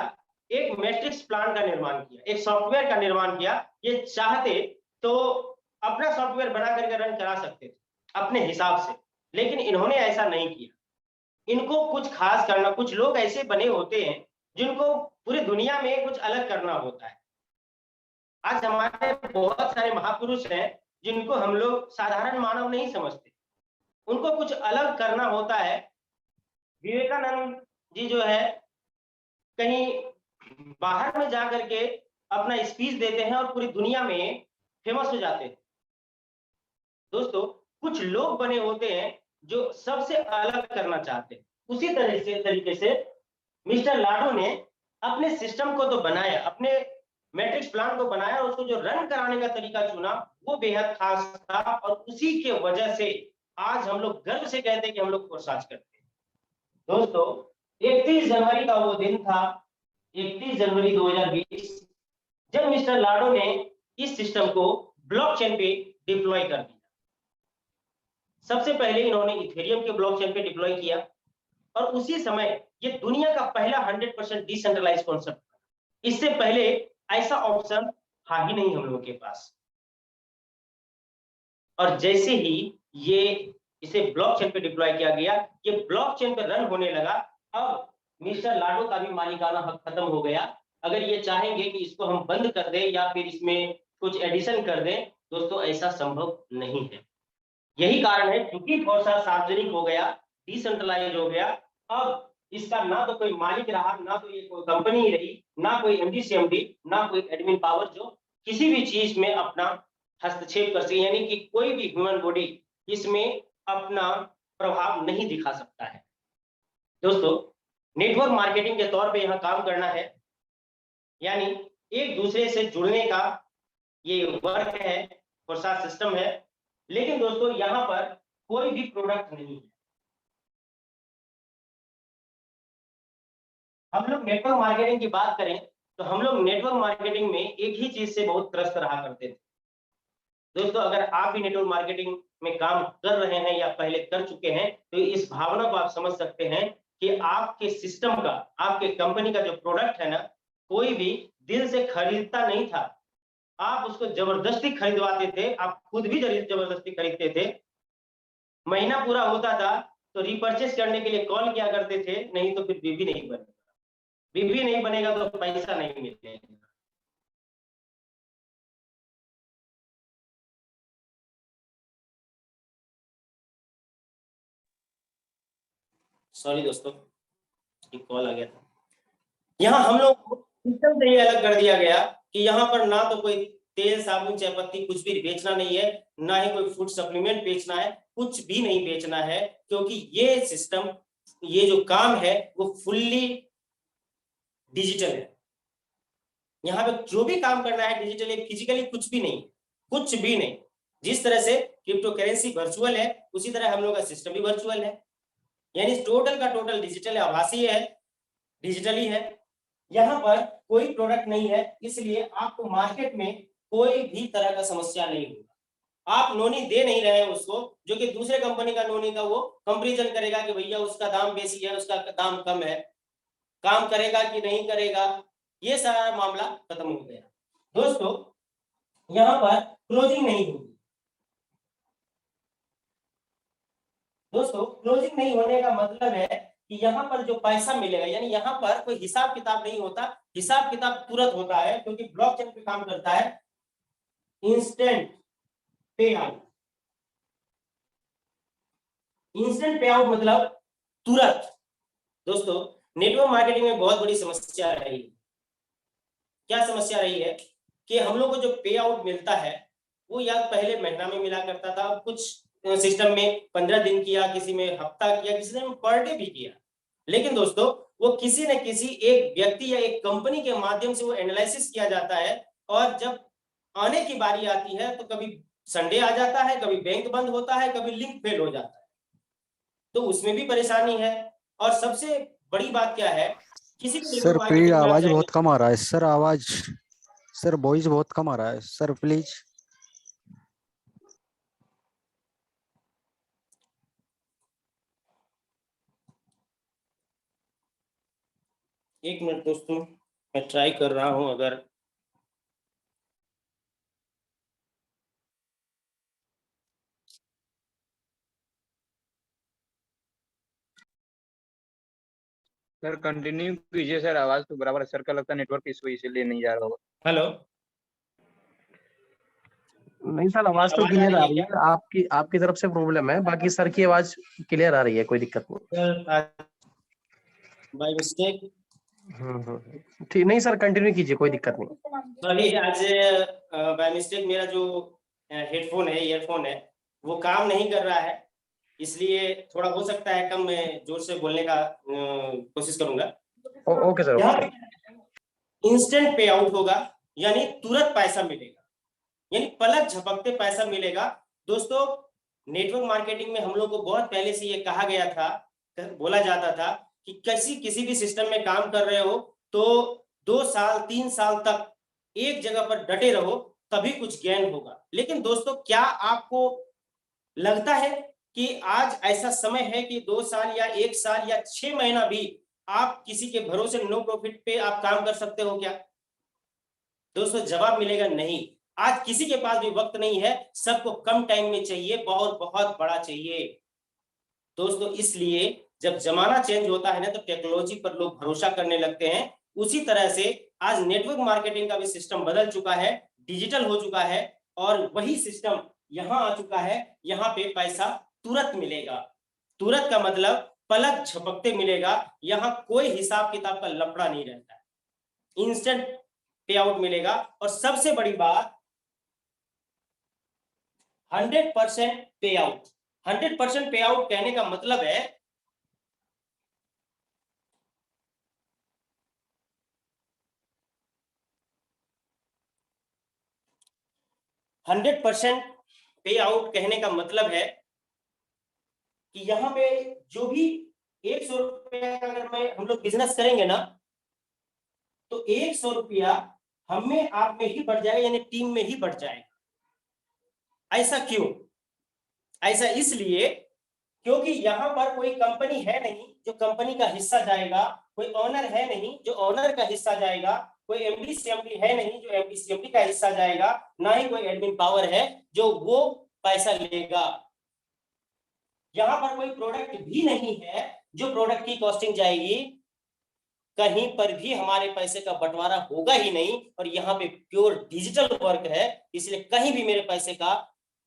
एक मैट्रिक्स प्लान का निर्माण किया, एक सॉफ्टवेयर का निर्माण किया। ये चाहते तो अपना सॉफ्टवेयर बना करके रन करा सकते थे अपने हिसाब से, लेकिन इन्होंने ऐसा नहीं किया। इनको कुछ खास करना, कुछ लोग ऐसे बने होते हैं जिनको पूरी दुनिया में कुछ अलग करना होता है। आज हमारे बहुत सारे महापुरुष हैं जिनको हम लोग साधारण मानव नहीं समझते, उनको कुछ अलग करना होता है। विवेकानंद जी जो है कहीं बाहर में जा करके अपना स्पीच देते हैं और पूरी दुनिया में फेमस हो जाते हैं। दोस्तों, कुछ लोग बने होते हैं जो सबसे अलग करना चाहते हैं। उसी तरीके से मिस्टर लाडो ने अपने सिस्टम को तो बनाया, अपने मैट्रिक्स प्लान को बनाया, और उसको जो रन कराने का तरीका चुना वो बेहद खास था, और उसी के वजह से आज हम लोग गर्व से कहते हैं कि हम लोग कोर्साज करते हैं। दोस्तों, 31 जनवरी का वो दिन था, 31 जनवरी 2020, जब मिस्टर लाडो ने इस सिस्टम को ब्लॉकचेन पे डिप्लॉय कर दिया। सबसे पहले इन्होंने इथेरियम के ब्लॉकचेन पे डिप्लॉय किया, और उसी समय ये दुनिया का पहला 100% डिसेंट्रलाइज कॉन्सेप्ट। इससे पहले ऐसा ऑप्शन था ही नहीं हम लोगों के पास। और जैसे ही ये इसे ब्लॉकचेन पे डिप्लॉय किया गया, ये ब्लॉकचेन पे रन होने लगा। अब मिस्टर लाडो का भी मालिकाना हक खत्म हो गया। अगर ये चाहेंगे कि इसको हम बंद कर दें या फिर इसमें कुछ एडिशन कर दें, दोस्तों ऐसा संभव नहीं है। यही कारण है, क्योंकि बहुत सारा सार्वजनिक हो गया, डिसेंट्रलाइज हो गया, अब इसका ना तो कोई मालिक रहा, ना तो ये कोई कंपनी ही रही, ना कोई एमडी सीएमडी, ना कोई एडमिन पावर जो किसी भी चीज में अपना हस्तक्षेप कर सके, यानी कि कोई भी ह्यूमन बॉडी इसमें अपना प्रभाव नहीं दिखा सकता है। दोस्तों, नेटवर्क मार्केटिंग के तौर पे यहाँ काम करना है, यानी एक दूसरे से जुड़ने का ये वर्क है, प्रोसेस सिस्टम है। लेकिन दोस्तों, यहाँ पर कोई भी प्रोडक्ट नहीं है। हम लोग नेटवर्क मार्केटिंग की बात करें तो हम लोग नेटवर्क मार्केटिंग में एक ही चीज से बहुत त्रस्त रहा करते थे। दोस्तों, अगर आप भी नेटवर्क मार्केटिंग में काम कर रहे हैं या पहले कर चुके हैं, तो इस भावना को आप समझ सकते हैं कि आपके सिस्टम का, आपके कंपनी का जो प्रोडक्ट है ना, कोई भी दिल से खरीदता नहीं था। आप उसको जबरदस्ती खरीदवाते थे, आप खुद भी जबरदस्ती खरीदते थे। महीना पूरा होता था तो रिपर्चेस करने के लिए कॉल किया करते थे, नहीं तो फिर बीबी नहीं बनेगा, बीबी नहीं बनेगा तो पैसा नहीं मिलेगा। सॉरी दोस्तों, एक कॉल आ गया था। यहाँ हम लोग को सिस्टम से ये अलग कर दिया गया कि यहाँ पर ना तो कोई तेल, साबुन, चायपत्ती कुछ भी बेचना नहीं है, ना ही कोई फूड सप्लीमेंट बेचना है, कुछ भी नहीं बेचना है, क्योंकि ये सिस्टम, ये जो काम है वो फुल्ली डिजिटल है। यहाँ पे जो भी काम करना है डिजिटली, फिजिकली कुछ भी नहीं, कुछ भी नहीं। जिस तरह से क्रिप्टो करेंसी वर्चुअल है, उसी तरह हम लोग का सिस्टम भी वर्चुअल है, यानी टोटल का टोटल डिजिटल है, आभासी है, डिजिटली है। यहाँ पर कोई प्रोडक्ट नहीं है, इसलिए आपको मार्केट में कोई भी तरह का समस्या नहीं होगा। आप नोनी दे नहीं रहे हैं उसको, जो कि दूसरे कंपनी का नोनी का वो कंपैरिजन करेगा कि भैया उसका दाम बेसी है, उसका दाम कम है, काम करेगा कि नहीं करेगा, ये सारा मामला खत्म हो गया। दोस्तों, यहाँ पर क्लोजिंग नहीं होगी। दोस्तों, क्लोजिंग नहीं होने का मतलब है कि यहाँ पर जो पैसा मिलेगा, यानी यहाँ पर कोई हिसाब किताब नहीं होता, हिसाब किताब तुरंत होता है, क्योंकि ब्लॉकचेन पे काम करता है। इंस्टेंट पे आउट, इंस्टेंट पे आउट मतलब तुरंत। दोस्तों, नेटवर्क मार्केटिंग में बहुत बड़ी समस्या रही है। क्या समस्या रही है कि हम लोग को जो पे आउट मिलता है वो या पहले महीना में मिला करता था, कुछ सिस्टम में 15 दिन किया, किसी में हफ्ता किया, किसी में पर डे भी किया। लेकिन दोस्तों, वो किसी न किसी एक व्यक्ति या एक कंपनी के माध्यम से वो एनालिसिस किया जाता है, और जब आने की बारी आती है तो कभी संडे आ जाता है, कभी बैंक बंद होता है, कभी लिंक फेल हो जाता है, तो उसमें भी परेशानी है। और सबसे बड़ी बात क्या है, किसी भी सर नेटवर्क प्लीज, मार्केटिंग में आप आवाज जाएंगे। बहुत कम आ रहा है सर, आवाज, सर वॉइस बहुत कम आ रहा है सर, प्लीज। एक मिनट दोस्तों, मैं ट्राई कर रहा हूं। अगर सर कंटिन्यू कीजिए सर, आवाज तो बराबर है सर का, लगता है नेटवर्क इशू इसलिए नहीं जा रहा होगा। हेलो, नहीं सर, आवाज तो आवाज आ क्लियर रही आ है रही क्या? है। आपकी आपकी तरफ से प्रॉब्लम है, बाकी सर की आवाज क्लियर आ रही है, कोई दिक्कत नहीं। बाय मिस्टेक ठीक, नहीं सर कंटिन्यू कीजिए, कोई दिक्कत नहीं। सॉरी, आज बाय मिस्टेक मेरा जो हेडफोन है, ईयरफोन है, वो काम नहीं कर रहा है, इसलिए थोड़ा हो सकता है कम मैं जोर से बोलने का कोशिश करूंगा। ओके सर, यहाँ ओके। इंस्टेंट पे आउट होगा, यानी तुरंत पैसा मिलेगा, यानी पलक झपकते पैसा मिलेगा। दोस्तों, नेटवर्क मार्केटिंग में हम लोग को बहुत पहले से ये कहा गया था, बोला जाता था कि किसी भी सिस्टम में काम कर रहे हो तो 2 साल 3 साल तक एक जगह पर डटे रहो, तभी कुछ ज्ञान होगा। लेकिन दोस्तों, क्या आपको लगता है कि आज ऐसा समय है कि 2 साल या 1 साल या 6 महीना भी आप किसी के भरोसे नो प्रॉफिट पे आप काम कर सकते हो क्या? दोस्तों, जवाब मिलेगा नहीं। आज किसी के पास भी वक्त नहीं है, सबको कम टाइम में चाहिए, बहुत बहुत बड़ा चाहिए। दोस्तों, इसलिए जब जमाना चेंज होता है ना, तो टेक्नोलॉजी पर लोग भरोसा करने लगते हैं। उसी तरह से आज नेटवर्क मार्केटिंग का भी सिस्टम बदल चुका है, डिजिटल हो चुका है, और वही सिस्टम यहां आ चुका है। यहाँ पे पैसा तुरंत मिलेगा। तुरंत का मतलब पलक झपकते मिलेगा। यहाँ कोई हिसाब किताब का लफड़ा नहीं रहता है, इंस्टेंट पे आउट मिलेगा। और सबसे बड़ी बात, 100% पे आउट। 100% पे आउट कहने का मतलब है 100% पे आउट कहने का मतलब है कि यहां पे जो भी 100 रुपया का अगर मैं हम लोग बिजनेस करेंगे ना, तो 100 रुपया हमें आप में ही बढ़ जाएगा, यानी टीम में ही बढ़ जाएगा। ऐसा क्यों? ऐसा इसलिए क्योंकि यहां पर कोई कंपनी है नहीं जो कंपनी का हिस्सा जाएगा, कोई ओनर है नहीं जो ओनर का हिस्सा जाएगा, कोई एमडी सीएमडी है नहीं जो एमडी सीएमडी का हिस्सा जाएगा, ना ही कोई एडमिन पावर है जो वो पैसा लेगा। यहां पर कोई प्रोडक्ट भी नहीं है जो प्रोडक्ट की कॉस्टिंग जाएगी। कहीं पर भी हमारे पैसे का बंटवारा होगा ही नहीं, और यहाँ पे प्योर डिजिटल वर्क है, इसलिए कहीं भी मेरे पैसे का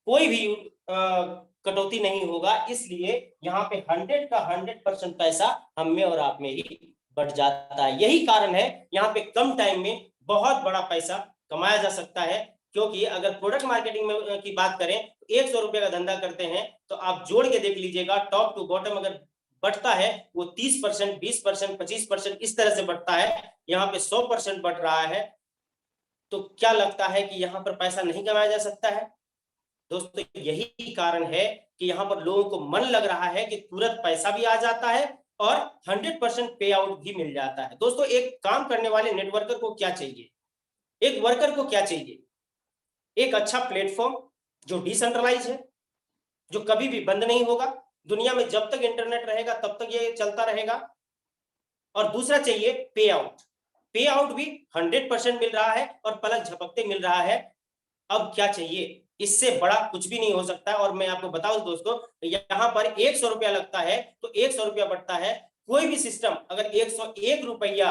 कोई भी कटौती नहीं होगा। इसलिए यहाँ पे 100 का 100% पैसा हम में और आप में ही बढ़ जाता है। यही कारण है यहाँ पे कम टाइम में बहुत बड़ा पैसा कमाया जा सकता है। क्योंकि अगर प्रोडक्ट मार्केटिंग में की बात करें, 100 रुपए का धंधा करते हैं तो आप जोड़ के देख लीजिएगा, टॉप टू बॉटम अगर बढ़ता है वो 30%, 20%, 25% इस तरह से बढ़ता है। यहाँ पे 100% बढ़ रहा है। तो क्या लगता है कि यहाँ पर पैसा नहीं कमाया जा सकता है? दोस्तों, यही कारण है कि यहाँ पर लोगों को मन लग रहा है कि तुरंत पैसा भी आ जाता है और 100% पे आउट भी मिल जाता है। दोस्तों, एक काम करने वाले नेटवर्कर को क्या चाहिए, एक वर्कर को क्या चाहिए? एक अच्छा प्लेटफॉर्म जो डिसेंट्रलाइज है, जो कभी भी बंद नहीं होगा, दुनिया में जब तक इंटरनेट रहेगा तब तक ये चलता रहेगा। और दूसरा चाहिए पे आउट। पे आउट भी 100% मिल रहा है और पलक झपकते मिल रहा है। अब क्या चाहिए? इससे बड़ा कुछ भी नहीं हो सकता। और मैं आपको बताऊं दोस्तों, यहां पर 100 रुपया लगता है तो 100 रुपया बढ़ता है। कोई भी सिस्टम अगर 101 रुपया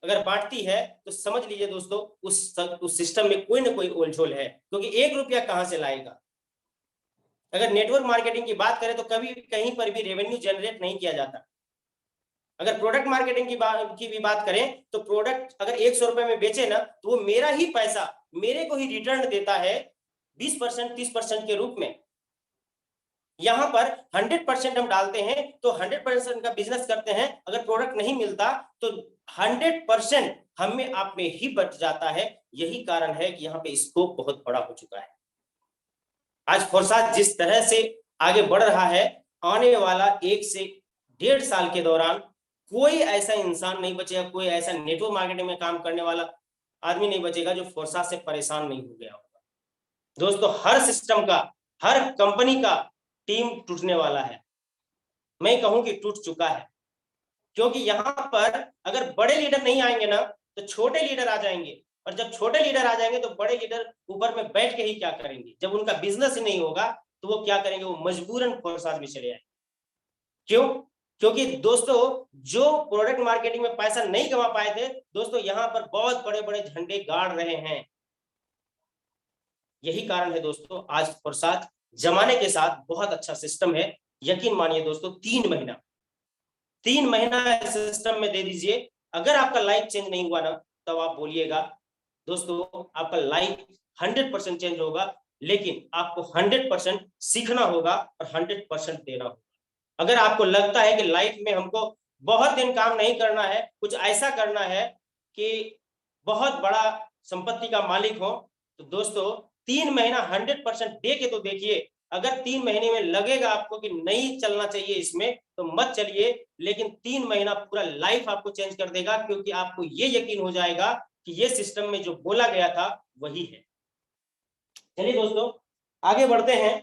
अगर बांटती है तो समझ लीजिए दोस्तों, उस सिस्टम में कोई ना कोई ओलझोल है, क्योंकि 1 रुपया कहां से लाएगा? अगर नेटवर्क मार्केटिंग की बात करें तो कभी कहीं पर भी रेवेन्यू जनरेट नहीं किया जाता। अगर प्रोडक्ट मार्केटिंग की भी बात करें तो प्रोडक्ट अगर 100 रुपए में बेचे ना, तो वो मेरा ही पैसा मेरे को ही रिटर्न देता है 20%, 30% के रूप में। यहां पर 100% हम डालते हैं तो 100% का बिजनेस करते हैं। अगर प्रोडक्ट नहीं मिलता तो 100% हमें आप में ही बच जाता है। यही कारण है कि यहाँ पे स्कोप बहुत बड़ा हो चुका है। आज फोरसाथ जिस तरह से आगे बढ़ रहा है, आने वाला 1 से 1.5 साल के दौरान कोई ऐसा इंसान नहीं बचेगा, कोई ऐसा नेटवर्क मार्केटिंग में काम करने वाला आदमी नहीं बचेगा जो फोरसाथ से परेशान नहीं हो गया होगा। दोस्तों, हर सिस्टम का, हर कंपनी का टीम टूटने वाला है। मैं कहूं कि टूट चुका है। क्योंकि यहाँ पर अगर बड़े लीडर नहीं आएंगे ना तो छोटे लीडर आ जाएंगे, और जब छोटे लीडर आ जाएंगे तो बड़े लीडर ऊपर में बैठ के ही क्या करेंगे, जब उनका बिजनेस ही नहीं होगा तो वो क्या करेंगे, वो मजबूरन फोर्साज में चले आएंगे। क्यों? क्योंकि दोस्तों जो प्रोडक्ट मार्केटिंग में पैसा नहीं कमा पाए थे दोस्तों, यहां पर बहुत बड़े बड़े झंडे गाड़ रहे हैं। यही कारण है दोस्तों, आज फोर्साज जमाने के साथ बहुत अच्छा सिस्टम है। यकीन मानिए दोस्तों, 3 महीना सिस्टम में दे दीजिए, अगर आपका लाइफ चेंज नहीं हुआ ना तब आप बोलिएगा दोस्तों आपका लाइफ 100% चेंज होगा, लेकिन आपको 100% सीखना होगा और 100% देना होगा। अगर आपको लगता है कि लाइफ में हमको बहुत दिन काम नहीं करना है, कुछ ऐसा करना है कि बहुत बड़ा संपत्ति का मालिक हो, तो दोस्तों 3 महीना 100% दे के तो देखिए। अगर 3 महीने में लगेगा आपको कि नहीं चलना चाहिए इसमें, तो मत चलिए, लेकिन 3 महीना पूरा लाइफ आपको चेंज कर देगा, क्योंकि आपको ये यकीन हो जाएगा कि ये सिस्टम में जो बोला गया था वही है। चलिए दोस्तों आगे बढ़ते हैं।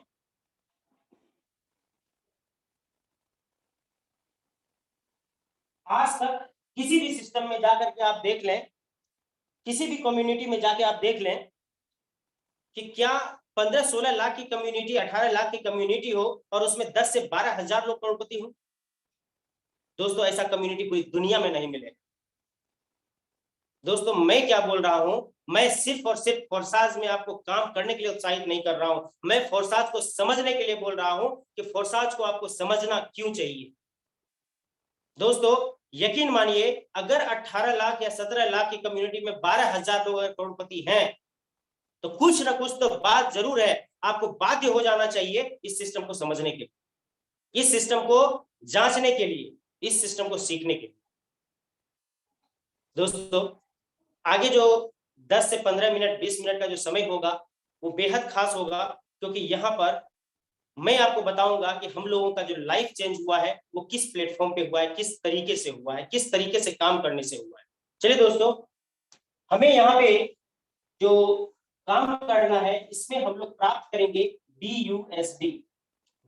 आज तक किसी भी सिस्टम में जाकर के आप देख लें, किसी भी कम्युनिटी में जाके आप देख लें कि क्या 15-16 लाख की कम्युनिटी, 18 लाख की कम्युनिटी हो और उसमें 10 से 12 हजार लोग करोड़पति हो। दोस्तों ऐसा कम्युनिटी पूरी दुनिया में नहीं मिलेगा। दोस्तों मैं क्या बोल रहा हूं, मैं सिर्फ और सिर्फ फोर्साज में आपको काम करने के लिए उत्साहित नहीं कर रहा हूं, मैं फोर्साज को समझने के लिए बोल रहा हूं कि फोर्साज को आपको समझना क्यों चाहिए। दोस्तों यकीन मानिए, अगर 18 लाख या 17 लाख की कम्युनिटी में 12 हजार लोग अगर करोड़पति हैं, तो कुछ ना कुछ तो बात जरूर है। आपको बाध्य हो जाना चाहिए इस सिस्टम को समझने के लिए, इस सिस्टम को जांचने के लिए, इस सिस्टम को सीखने के लिए। दोस्तों आगे जो 10 से 15 मिनट 20 मिनट का जो समय होगा वो बेहद खास होगा, क्योंकि यहाँ पर मैं आपको बताऊंगा कि हम लोगों का जो लाइफ चेंज हुआ है वो किस प्लेटफॉर्म पे हुआ है, किस तरीके से हुआ है, किस तरीके से काम करने से हुआ है। चलिए दोस्तों, हमें यहाँ पे जो काम करना है इसमें हम लोग प्राप्त करेंगे BUSD।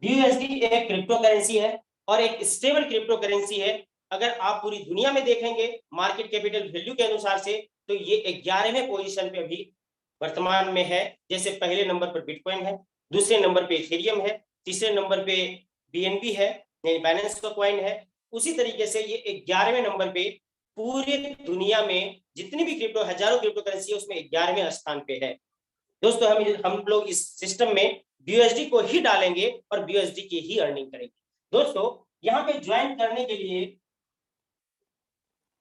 BUSD एक क्रिप्टो करेंसी है और एक स्टेबल क्रिप्टो करेंसी है। अगर आप पूरी दुनिया में देखेंगे मार्केट कैपिटल वैल्यू के अनुसार से, तो ये 11वें पोजीशन पे अभी वर्तमान में है। जैसे पहले नंबर पर बिटकॉइन है, दूसरे नंबर पे इथेरियम है, तीसरे नंबर पे BNB है, यानी बाइनेंस कॉइन है। उसी तरीके से ये 11वें नंबर पे पूरी दुनिया में जितनी भी क्रिप्टो, हजारों क्रिप्टो करेंसी है उसमें 11वें स्थान पे है। दोस्तों हम लोग इस सिस्टम में BUSD को ही डालेंगे और BUSD की ही अर्निंग करेंगे। दोस्तों यहाँ पे ज्वाइन करने के लिए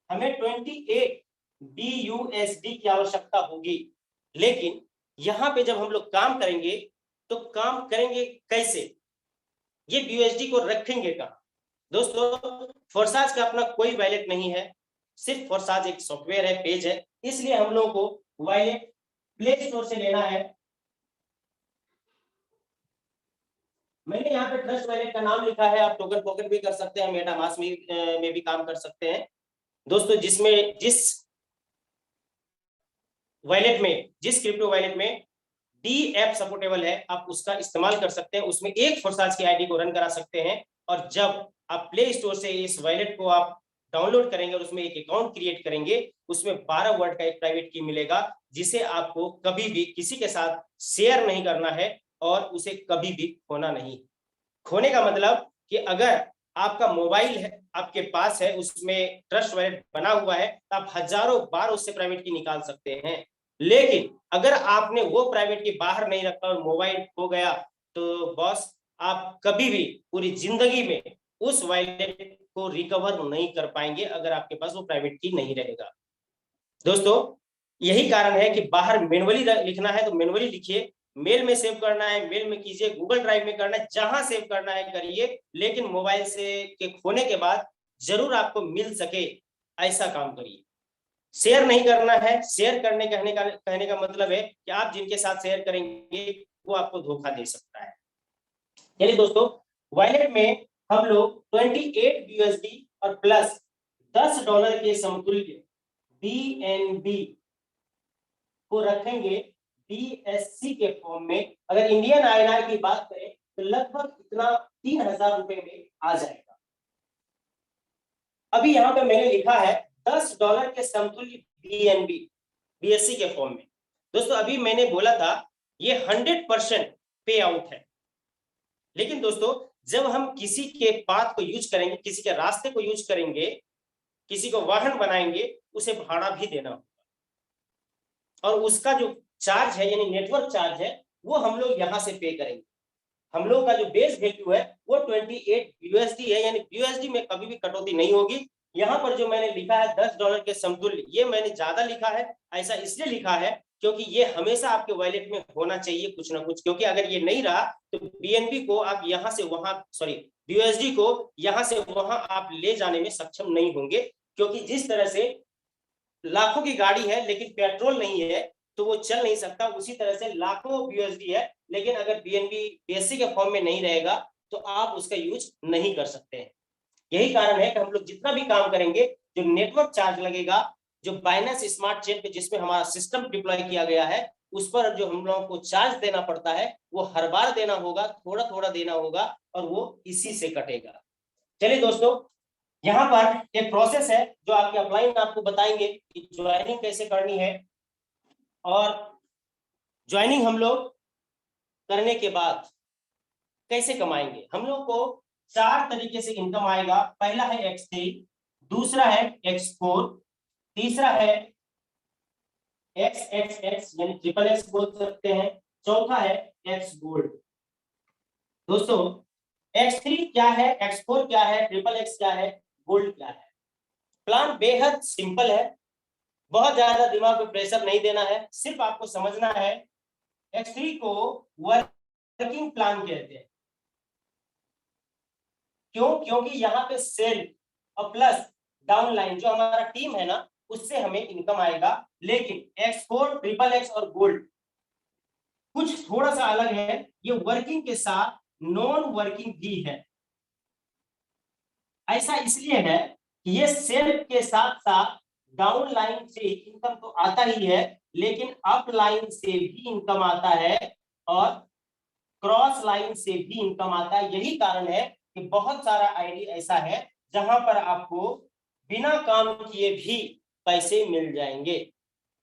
हमें 28 BUSD की आवश्यकता होगी, लेकिन यहाँ पे जब हम लोग काम करेंगे तो काम करेंगे कैसे, ये BUSD को रखेंगे कहाँ। दोस्तों फोर्साज का अपना कोई वैलेट नहीं है, सिर्फ फोर्साज एक सॉफ्टवेयर है, पेज है, इसलिए हम लोगों को वैलेट प्ले स्टोर से लेना है। मैंने यहाँ पे ट्रस्ट वैलेट का नाम लिखा है, आप टोकन पॉकेट भी कर सकते हैं, मेटामास्क में भी काम कर सकते हैं। दोस्तों जिस वैलेट में, जिस क्रिप्टो वैलेट में D ऐप सपोर्टेबल है आप उसका इस्तेमाल कर सकते हैं, उसमें एक फोर्साज की आईडी को रन करा सकते हैं। और जब आप प्ले स्टोर से इस वैलेट को आप डाउनलोड करेंगे और उसमें एक अकाउंट क्रिएट करेंगे, उसमें 12 वर्ड का एक प्राइवेट की मिलेगा, जिसे आपको कभी भी किसी के साथ शेयर नहीं करना है और उसे कभी भी खोना नहीं। खोने का मतलब कि अगर आपका मोबाइल है आपके पास है, उसमें ट्रस्ट वैलेट बना हुआ है, तो आप हजारों बार उससे प्राइवेट की निकाल सकते हैं। लेकिन अगर आपने वो प्राइवेट की बाहर नहीं रखा और मोबाइल खो गया, तो बॉस आप कभी भी पूरी जिंदगी में उस वैलेट को रिकवर नहीं कर पाएंगे, अगर आपके पास वो प्राइवेट की नहीं रहेगा। दोस्तों यही कारण है कि बाहर मैनुअली लिखना है तो मैनुअली लिखिए, मेल में सेव करना है मेल में कीजिए, गूगल ड्राइव में करना है, जहां सेव करना है करिए, लेकिन मोबाइल से के खोने के बाद जरूर आपको मिल सके ऐसा काम करिए। शेयर नहीं करना है, शेयर करने कहने का मतलब है कि आप जिनके साथ शेयर करेंगे वो आपको धोखा दे सकता है। यानी दोस्तों वॉलेट में हम लोग 28 BUSD और प्लस $10 के समतुल्य BNB को रखेंगे BSC के फॉर्म में। अगर इंडियन INR की बात करें तो लगभग इतना 3000 रुपए में आ जाएगा। अभी यहाँ पे मैंने लिखा है $10 के समतुल्य बीएनबी, बीएससी के फॉर्म में। दोस्तों अभी मैंने बोला था ये 100% पे आउट है, लेकिन दोस्तों जब हम किसी के पाथ को यूज करेंगे, किसी के रास्ते को यूज करेंगे, किसी को वाहन बनाएंगे, उसे भाड़ा भी देना होगा और उसका जो चार्ज है यानी नेटवर्क चार्ज है वो हम लोग यहाँ से पे करेंगे। हम लोग का जो बेस वैल्यू है वो 28 यूएसडी है, यानी यूएसडी में कभी भी कटौती नहीं होगी। यहाँ पर जो मैंने लिखा है $10 के समतुल्य, ये मैंने ज्यादा लिखा है, ऐसा इसलिए लिखा है क्योंकि ये हमेशा आपके वॉलेट में होना चाहिए कुछ ना कुछ, क्योंकि अगर ये नहीं रहा तो बीएनबी को आप यहाँ से वहां, सॉरी यूएसडी को यहाँ से वहां आप ले जाने में सक्षम नहीं होंगे, क्योंकि जिस तरह से लाखों की गाड़ी है लेकिन पेट्रोल नहीं है तो वो चल नहीं सकता, उसी तरह से लाखों यूएसडी है लेकिन अगर बीएनबी बीएससी के फॉर्म में नहीं रहेगा तो आप उसका यूज नहीं कर सकते हैं। यही कारण है कि हम लोग जितना भी काम करेंगे, जो नेटवर्क चार्ज लगेगा, जो बाइनेंस स्मार्ट चेन पे जिसमें हमारा सिस्टम डिप्लॉय किया गया है, उस पर जो हम लोगों को चार्ज देना पड़ता है वो हर बार देना होगा, थोड़ा थोड़ा देना होगा और वो इसी से कटेगा। चलिए दोस्तों, यहाँ पर एक प्रोसेस है जो आपके अपलाइन आपको बताएंगे कि ज्वाइनिंग कैसे करनी है, और ज्वाइनिंग हम लोग करने के बाद कैसे कमाएंगे। हम लोग को 4 तरीके से इनकम आएगा। पहला है X3, दूसरा है X4, तीसरा है XXX यानी XXX बोल सकते हैं, चौथा है X गोल्ड। दोस्तों X3 क्या है, X4 क्या है, XXX क्या है, गोल्ड क्या है। प्लान बेहद सिंपल है, बहुत ज्यादा दिमाग पे प्रेशर नहीं देना है, सिर्फ आपको समझना है। X3 को वर्किंग प्लान कहते हैं। क्यों? क्योंकि यहाँ पे सेल और प्लस डाउनलाइन जो हमारा टीम है ना, उससे हमें इनकम आएगा। लेकिन X4, XXX और गोल्ड कुछ थोड़ा सा अलग है, ये वर्किंग के साथ नॉन वर्किंग भी है। ऐसा इसलिए है कि ये सेल के साथ साथ डाउन लाइन से इनकम तो आता ही है, लेकिन अप लाइन से भी इनकम आता है और क्रॉस लाइन से भी इनकम आता है। यही कारण है कि बहुत सारा आईडी ऐसा है जहां पर आपको बिना काम किए भी पैसे मिल जाएंगे,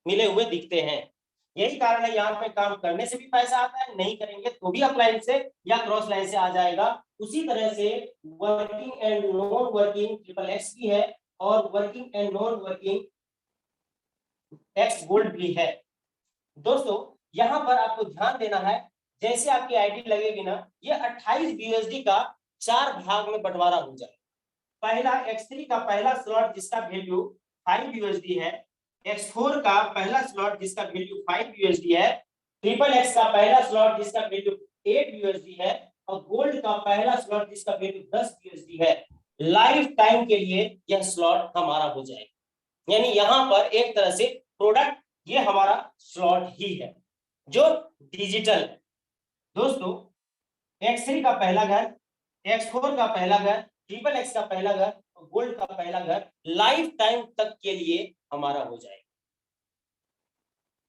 मिले हुए दिखते हैं। यही कारण है, यहाँ पे काम करने से भी पैसा आता है, नहीं करेंगे तो भी अप लाइन से या क्रॉस लाइन से आ जाएगा। उसी तरह से working and non working XXX भी है और working and non working X gold भी है। दोस्तों यहाँ पर आपको ध्यान देना है, जैसे आपकी आईडी लगेगी ना, ये 28 BUSD का 4 भाग में बंटवारा हो जाए। पहला X3 का पहला स्लॉट जिसका वैल्यू 5 USD है, X4 का पहला स्लॉट जिसका वैल्यू 5 USD है, XXX का पहला स्लॉट जिसका वैल्यू 8 USD है और गोल्ड का पहला स्लॉट जिसका वैल्यू 10 USD है। लाइफ टाइम के लिए यह स्लॉट हमारा हो जाएगा, यानी यहाँ पर एक तरह से प्रोडक्ट ये हमारा स्लॉट ही है जो डिजिटल है। दोस्तों X3 का पहला घर, X4 का पहला घर, XXX का पहला घर और गोल्ड का पहला घर लाइफ टाइम तक के लिए हमारा हो जाएगा।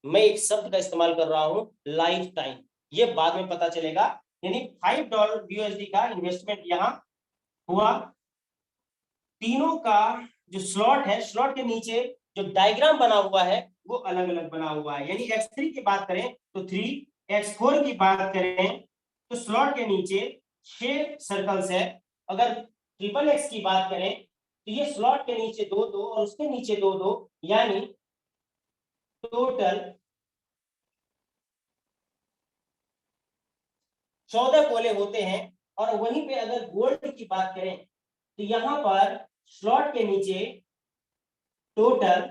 मैं एक शब्द का इस्तेमाल कर रहा हूं, लाइफ टाइम, ये बाद में पता चलेगा। यानी $5 BUSD का इन्वेस्टमेंट यहाँ हुआ। तीनों का जो स्लॉट है, स्लॉट के नीचे जो डायग्राम बना हुआ है वो अलग अलग बना हुआ है। यानी X3 की बात करें तो 3, X4 की बात करें तो स्लॉट के नीचे 6 सर्कल्स है। अगर XXX की बात करें तो ये स्लॉट के नीचे 2-2 और उसके नीचे 2-2, यानी टोटल 14 कोले होते हैं। और वहीं पे अगर गोल्ड की बात करें तो यहाँ पर स्लॉट के नीचे टोटल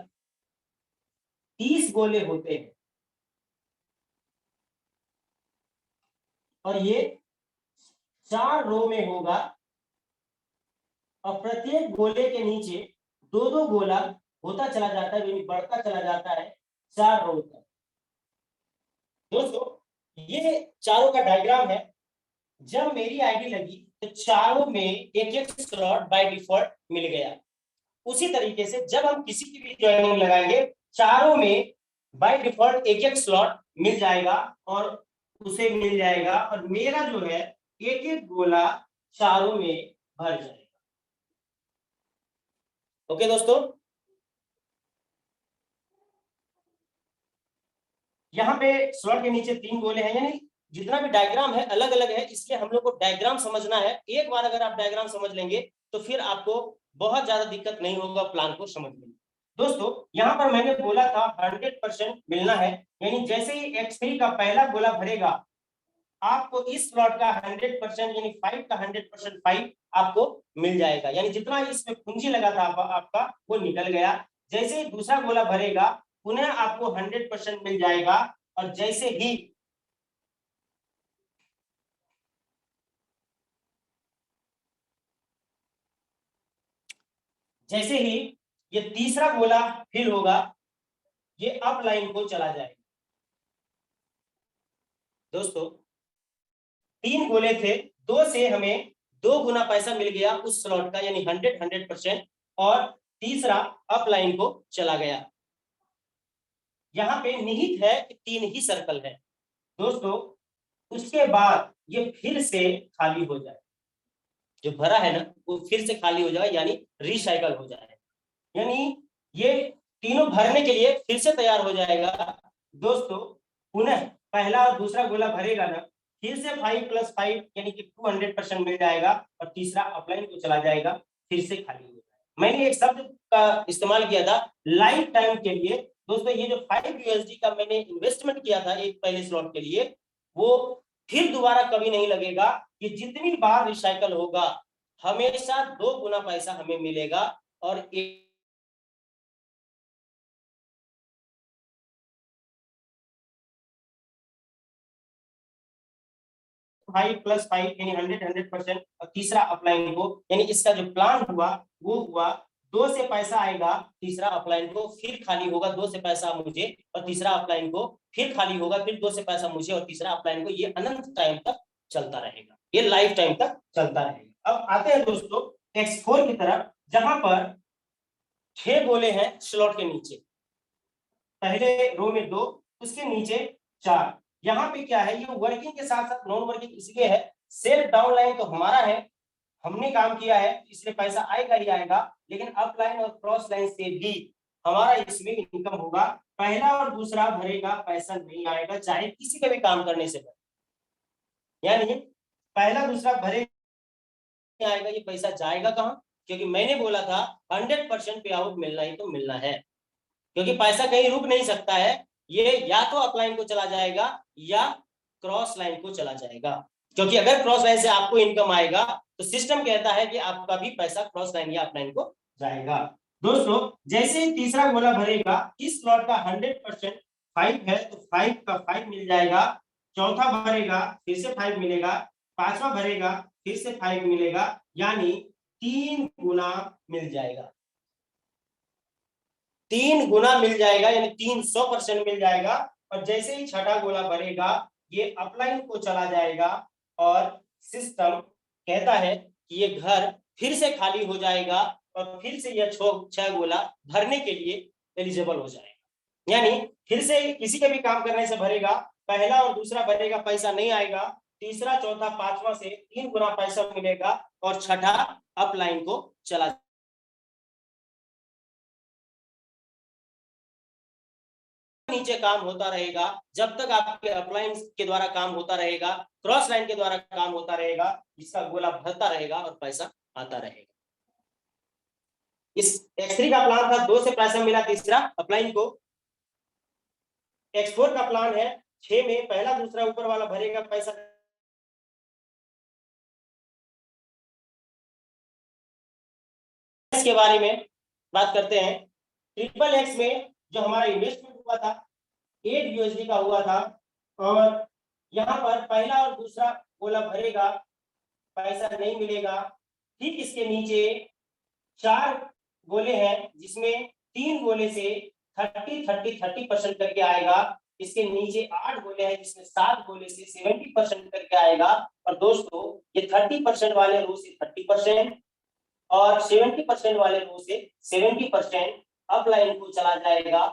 30 गोले होते हैं और ये 4 रो में होगा और प्रत्येक गोले के नीचे 2-2 गोला होता चला जाता है, यानी बढ़ता चला जाता है 4 रो तक। दोस्तों ये चारों का डायग्राम है। जब मेरी आईडी लगी तो चारों में एक स्लॉट बाय डिफॉल्ट मिल गया। उसी तरीके से जब हम किसी की भी ज्वाइनिंग लगाएंगे, चारों में बाय डिफॉल्ट एक स्लॉट मिल जाएगा और उसे मिल जाएगा और मेरा जो है एक गोला चारों में भर जाएगा। ओके दोस्तों, यहाँ पे स्लॉट के नीचे 3 गोले हैं, यानी जितना भी डायग्राम है अलग अलग है, इसलिए हम लोग को डायग्राम समझना है। एक बार अगर आप डायग्राम समझ लेंगे तो फिर आपको बहुत ज्यादा दिक्कत नहीं होगा प्लान को समझने में। दोस्तों यहाँ पर मैंने बोला था 100% मिलना है, यानी जैसे ही x3 का पहला गोला भरेगा आपको इस स्लॉट का 100% यानी 5 का 100% 5 आपको मिल जाएगा, यानी जितना इसमें पूंजी लगा था आपका वो निकल गया। जैसे ही दूसरा गोला भरेगा पुनः आपको 100% मिल जाएगा, और जैसे ही ये तीसरा गोला फिल होगा, ये अप लाइन को चला जाएगा। दोस्तों 3 गोले थे, 2 से हमें 2 गुना पैसा मिल गया उस स्लॉट का, यानी 100%, और तीसरा अप लाइन को चला गया। यहाँ पे निहित है कि 3 ही सर्कल है दोस्तों। उसके बाद ये फिर से खाली हो जाए, जो भरा है ना वो फिर से खाली हो जाएगा, यानी रिसाइकल हो जाएगा, यानी ये तीनों भरने के लिए फिर से तैयार हो जाएगा। दोस्तों पुनः पहला और दूसरा गोला भरेगा ना, फिर से 5 + 5 यानी कि 200% मिल जाएगा, और तीसरा अपलाइन को चला जाएगा, फिर से खाली हो जाएगा। मैंने एक शब्द का इस्तेमाल किया था लाइफ टाइम के लिए। दोस्तों ये जो 5 USD का मैंने इन्वेस्टमेंट किया था एक पहले स्लॉट के लिए, वो फिर दोबारा कभी नहीं लगेगा। कि जितनी बार रिसाइकल होगा हमेशा 2 गुना पैसा हमें मिलेगा, और 5 + 5 यानी 100% और तीसरा अपलाइन को, यानी इसका जो प्लान हुआ वो हुआ 2 से पैसा आएगा, तीसरा अपलाइन को फिर खाली होगा, 2 से पैसा मुझे और तीसरा अपलाइन को फिर खाली होगा, फिर 2 से पैसा मुझे और तीसरा अपलाइन को। ये अनंत टाइम तक चलता रहेगा, ये लाइफ टाइम तक चलता रहेगा। अब आते हैं दोस्तों x4 की तरफ, जहां पर 6 गोले हैं स्लॉट के नीचे, पहले रो में 2, उसके नीचे 4। यहाँ पे क्या है, ये वर्किंग के साथ साथ नॉन वर्किंग इसलिए है, सेल्फ डाउन लाइन तो हमारा है, हमने काम किया है इसलिए पैसा आएगा ही आएगा, लेकिन अप लाइन और क्रॉस लाइन से भी हमारा इसमें इनकम होगा। पहला और दूसरा भरेगा पैसा नहीं आएगा, चाहे किसी का भी काम करने से भरे, यानी पहला दूसरा भरे आएगा, ये पैसा जाएगा कहाँ? क्योंकि मैंने बोला था 100% पे आउट मिलना ही तो मिलना है, क्योंकि पैसा कहीं रुक नहीं सकता है, ये या तो अपलाइन को चला जाएगा या क्रॉस लाइन को चला जाएगा। क्योंकि अगर क्रॉस लाइन से आपको इनकम आएगा तो सिस्टम कहता है कि आपका भी पैसा क्रॉस लाइन या अपलाइन को जाएगा। दोस्तों जैसे ही तीसरा गोला भरेगा, इस स्लॉट का 100% 5 है तो 5 का 5 मिल जाएगा, चौथा भरेगा फिर से 5 मिलेगा, पांचवा भरेगा फिर से 5 मिलेगा, यानी 3 गुना मिल जाएगा, 3 गुना मिल जाएगा, यानी 300% मिल जाएगा। और जैसे ही छठा गोला भरेगा ये अपलाइन को चला जाएगा, और सिस्टम कहता है कि ये घर फिर से खाली हो जाएगा, और फिर से यह 6 गोला भरने के लिए एलिजिबल हो जाएगा। यानी फिर से किसी के भी काम करने से भरेगा, पहला और दूसरा भरेगा पैसा नहीं आएगा, तीसरा चौथा पांचवा से 3 गुना पैसा मिलेगा, और छठा अपलाइन को चला नीचे काम होता रहेगा, जब तक आपके अपलाइन के द्वारा काम होता रहेगा, क्रॉस लाइन के द्वारा काम होता रहेगा, इसका गोला भरता रहेगा और पैसा आता रहेगा। इस x3 का प्लान था 2 से पैसा मिला तीसरा अपलाइन को, x4 का प्लान है 6 में पहला दूसरा ऊपर वाला भरेगा पैसा। के बारे में बात करते हैं, XXX में जो हमारा इन्वेस्टमेंट हुआ था 8 USD का हुआ था, और यहाँ पर पहला और दूसरा गोला भरेगा पैसा नहीं मिलेगा। ठीक इसके नीचे 4 गोले हैं, जिसमें 3 गोले से 30% करके आएगा, इसके नीचे 8 गोले हैं जिसमें 7 गोले से 70% करके आएगा। और दोस्तों ये 30% वाले रो से 30% और 70% वाले रो से 70% अपलाइन को चला जाएगा,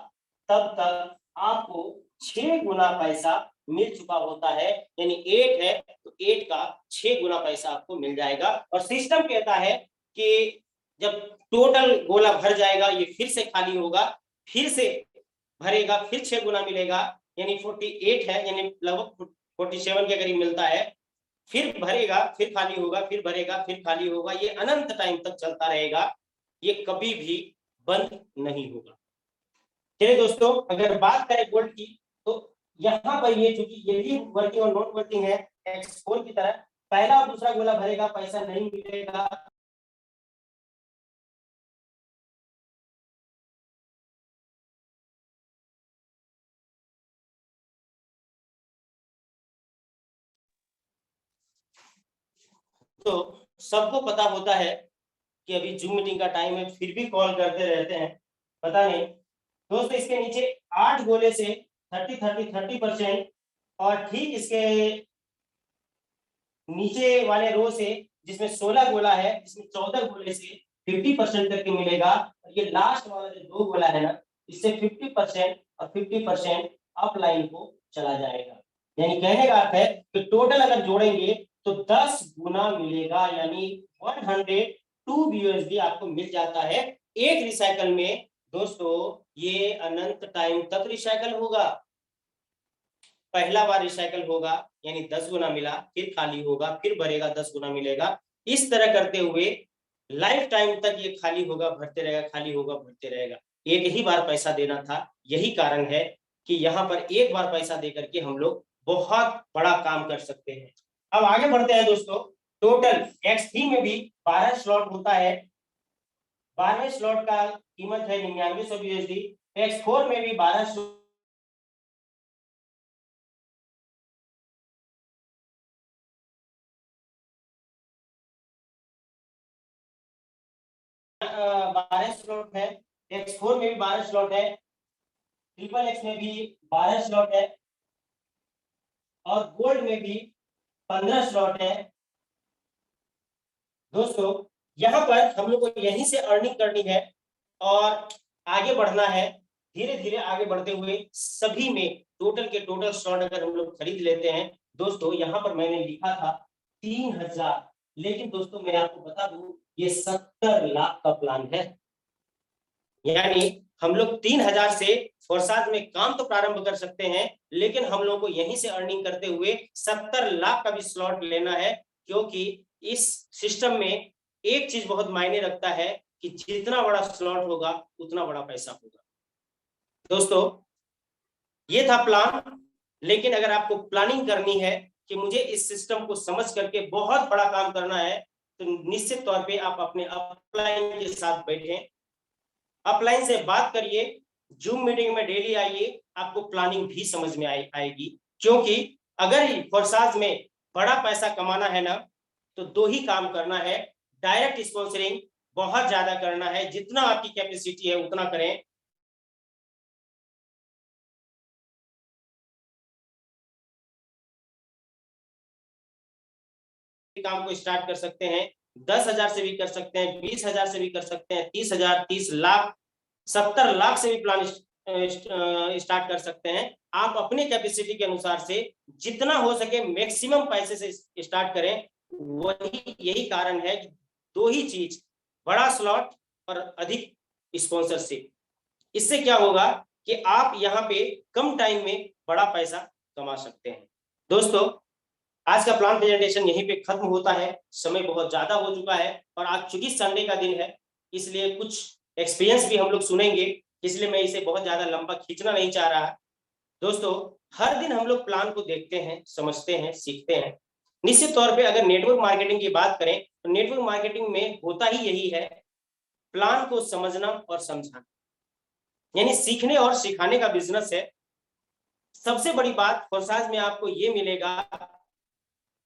तब तक आपको 6 गुना पैसा मिल चुका होता है, यानी 8 है तो 8 का 6 गुना पैसा आपको मिल जाएगा। और सिस्टम कहता है कि जब टोटल गोला भर जाएगा ये फिर से खाली होगा, फिर से भरेगा, फिर 6 गुना मिलेगा, यानी 48 है, यानी लगभग 47 के करीब मिलता है। फिर भरेगा, फिर खाली होगा, फिर भरेगा, फिर खाली होगा, ये अनंत टाइम तक चलता रहेगा, ये कभी भी बंद नहीं होगा। चलिए दोस्तों, अगर बात करें गोल्ड की, तो यहाँ पर ये चूंकि ये भी वर्किंग और नॉन वर्किंग है X4 की तरह, पहला और दूसरा गोला भरेगा, पैसा नहीं मिलेगा, तो सबको पता होता है कि अभी जूम मीटिंग का टाइम है, फिर भी कॉल करते रहते हैं, पता नहीं दोस्तों। इसके नीचे 8 गोले से 30% और ठीक इसके नीचे वाले रो से जिसमें 16 गोला है, जिसमें 14 गोले से 50% तक के मिलेगा। और ये लास्ट वाला जो 2 गोला है ना, इससे 50% और 50% अपलाइन को चला जाएगा। यानी कहने का अर्थ है कि टोटल अगर जोड़ेंगे तो 10 गुना मिलेगा, यानी 102 BUSD आपको मिल जाता है एक रिसाइकल में। दोस्तों ये अनंत टाइम तक रिसाइकल होगा। पहला बार रिसाइकल होगा यानी 10 गुना मिला, फिर खाली होगा, फिर भरेगा, 10 गुना मिलेगा। इस तरह करते हुए लाइफ टाइम तक ये खाली होगा, भरते रहेगा, खाली होगा, भरते रहेगा। एक ही बार पैसा देना था, यही कारण है कि यहाँ पर एक बार पैसा देकर के हम लोग बहुत बड़ा काम कर सकते हैं। अब आगे बढ़ते हैं दोस्तों। टोटल X3 में भी 12 स्लॉट होता है, 12वें स्लॉट का कीमत है 9900 BUSD। X4 में भी 12 स्लॉट है, X4 में भी 12 स्लॉट है, XXX में भी 12 स्लॉट है और गोल्ड में भी 15 स्लॉट है। दोस्तों यहाँ पर हम लोग को यहीं से अर्निंग करनी है और आगे बढ़ना है। धीरे धीरे आगे बढ़ते हुए सभी में टोटल के टोटल स्लॉट अगर हम लोग खरीद लेते हैं, दोस्तों यहाँ पर मैंने लिखा था 3000, लेकिन दोस्तों मैं आपको बता दूं ये 70 लाख का प्लान है। यानी हम लोग 3000 से फॉरसाद में काम तो प्रारंभ कर सकते हैं, लेकिन हम लोग को यहीं से अर्निंग करते हुए 70 लाख का भी स्लॉट लेना है, क्योंकि इस सिस्टम में एक चीज बहुत मायने रखता है कि जितना बड़ा स्लॉट होगा उतना बड़ा पैसा होगा। दोस्तों ये था प्लान, लेकिन अगर आपको प्लानिंग करनी है कि मुझे इस सिस्टम को समझ करके बहुत बड़ा काम करना है, तो निश्चित तौर पे आप अपने अपलाइन के साथ बैठें, अपलाइन से बात करिए, जूम मीटिंग में डेली आइए, आपको प्लानिंग भी समझ में आएगी। क्योंकि अगर फॉरसाज में बड़ा पैसा कमाना है ना, तो 2 ही काम करना है। डायरेक्ट स्पॉन्सरिंग बहुत ज्यादा करना है, जितना आपकी कैपेसिटी है उतना करें। काम को स्टार्ट कर सकते हैं, 10,000 से भी कर सकते हैं, 20,000 से भी कर सकते हैं, 30,000, 30 लाख, 70 लाख से भी प्लान स्टार्ट कर सकते हैं। आप अपनी कैपेसिटी के अनुसार से जितना हो सके मैक्सिमम पैसे से स्टार्ट करें। वही यही कारण है कि 2 ही चीज, बड़ा स्लॉट और अधिक स्पॉन्सरशिप। इससे क्या होगा कि आप यहाँ पे कम टाइम में बड़ा पैसा कमा सकते हैं। दोस्तों आज का प्लान प्रेजेंटेशन यहीं पे खत्म होता है, समय बहुत ज्यादा हो चुका है और आज चूंकि संडे का दिन है, इसलिए कुछ एक्सपीरियंस भी हम लोग सुनेंगे, इसलिए मैं इसे बहुत ज्यादा लंबा खींचना नहीं चाह रहा। दोस्तों हर दिन हम लोग प्लान को देखते हैं, समझते हैं, सीखते हैं। निश्चित तौर पे अगर नेटवर्क मार्केटिंग की बात करें तो नेटवर्क मार्केटिंग में होता ही यही है, प्लान को समझना और समझाना, यानी सीखने और सिखाने का बिजनेस है। सबसे बड़ी बात फॉरसाज में आपको ये मिलेगा,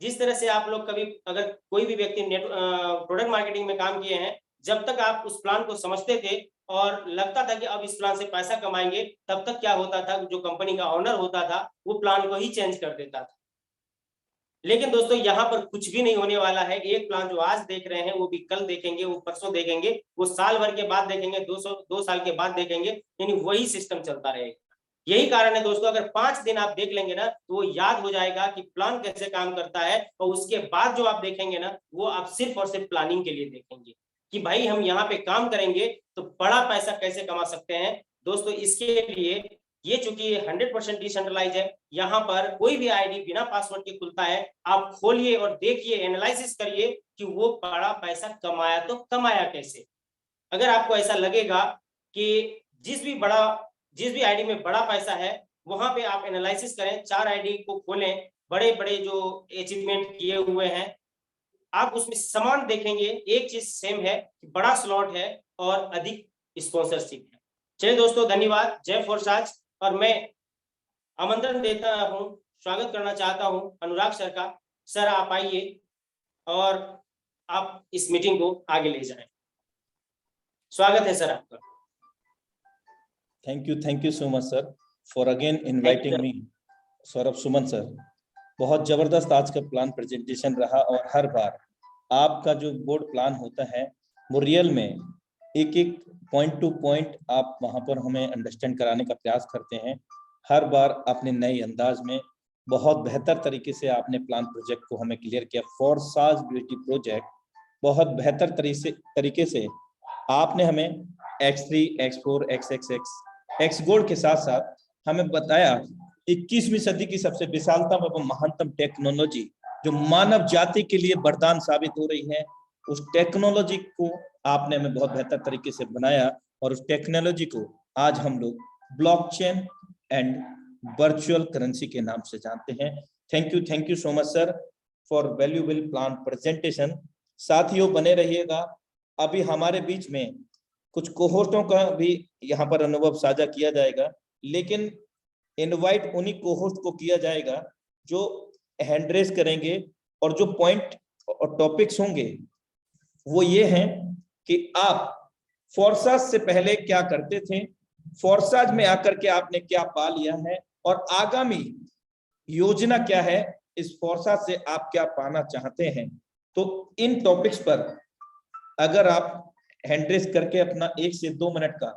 जिस तरह से आप लोग कभी अगर कोई भी व्यक्ति प्रोडक्ट मार्केटिंग में काम किए हैं, जब तक आप उस प्लान को समझते थे और लगता था कि अब इस प्लान से पैसा कमाएंगे, तब तक क्या होता था, जो कंपनी का ओनर होता था वो प्लान को ही चेंज कर देता था। लेकिन दोस्तों यहाँ पर कुछ भी नहीं होने वाला है। एक प्लान जो आज देख रहे हैं वो भी कल देखेंगे, वो परसों देखेंगे, वो साल भर के बाद देखेंगे, 2 साल के बाद देखेंगे, यानी वही सिस्टम चलता रहेगा। यही कारण है दोस्तों, अगर 5 दिन आप देख लेंगे ना तो वो याद हो जाएगा कि प्लान कैसे काम करता है, और उसके बाद जो आप देखेंगे ना वो आप सिर्फ और सिर्फ प्लानिंग के लिए देखेंगे। कि भाई हम यहाँ पे काम करेंगे तो बड़ा पैसा कैसे कमा सकते हैं। दोस्तों इसके लिए ये चूंकि 100% डिसेंट्रलाइज है, यहाँ पर कोई भी आईडी बिना पासवर्ड के खुलता है। आप खोलिए और देखिए, एनालिसिस करिए कि वो बड़ा पैसा कमाया तो कमाया कैसे। अगर आपको ऐसा लगेगा कि जिस भी आईडी में बड़ा पैसा है, वहां पे आप एनालिसिस करें, 4 आईडी को खोलें, बड़े बड़े जो अचीवमेंट किए हुए हैं, आप उसमें समान देखेंगे, एक चीज सेम है कि बड़ा स्लॉट है और अधिक स्पॉन्सरशिप है। चलिए दोस्तों, धन्यवाद। जय फोर्साज। और मैं आमंत्रण देता हूं, स्वागत करना चाहता हूं अनुराग सर का। सर आप आइए और आप इस मीटिंग को आगे ले जाएं। स्वागत है सर आपका। Thank you so much sir for again inviting me. Saurabh Suman sir, बहुत जबरदस्त आज का प्लान प्रेजेंटेशन रहा और हर बार आपका जो बोर्ड प्लान होता है वो रियल में एक एक पॉइंट टू पॉइंट आप वहां पर हमें अंडरस्टैंड कराने का प्रयास करते हैं। हर बार अपने नए अंदाज में बहुत बेहतर तरीके से आपने प्लान प्रोजेक्ट को हमें क्लियर किया। फोर्साज ब्यूटी प्रोजेक्ट बहुत बेहतर तरीके से आपने हमें X3, X4, XXX, X gold के साथ साथ हमें बताया 21वीं सदी की सबसे विशालतम एवं महानतम टेक्नोलॉजी जो मानव जाति के लिए वरदान साबित हो रही है, उस टेक्नोलॉजी को आपने हमें बहुत बेहतर तरीके से बनाया और उस टेक्नोलॉजी को आज हम लोग ब्लॉकचेन एंड वर्चुअल करेंसी के नाम से जानते हैं। Thank you so much sir for valuable plan presentation. साथियों बने रहिएगा, अभी हमारे बीच में कुछ कोहोस्टों का भी यहाँ पर अनुभव साझा किया जाएगा, लेकिन इनवाइट उन्हीं कोहोस्ट को किया जाएगा जो हैंड रेस करेंगे और जो पॉइंट और टॉपिक्स होंगे वो ये हैं कि आप फोर्साज से पहले क्या करते थे, फोर्साज में आकर के आपने क्या पा लिया है और आगामी योजना क्या है, इस फोर्साज से आप क्या पाना चाहते हैं। तो इन टॉपिक्स पर अगर आप हैंड रेस करके अपना 1 से 2 मिनट का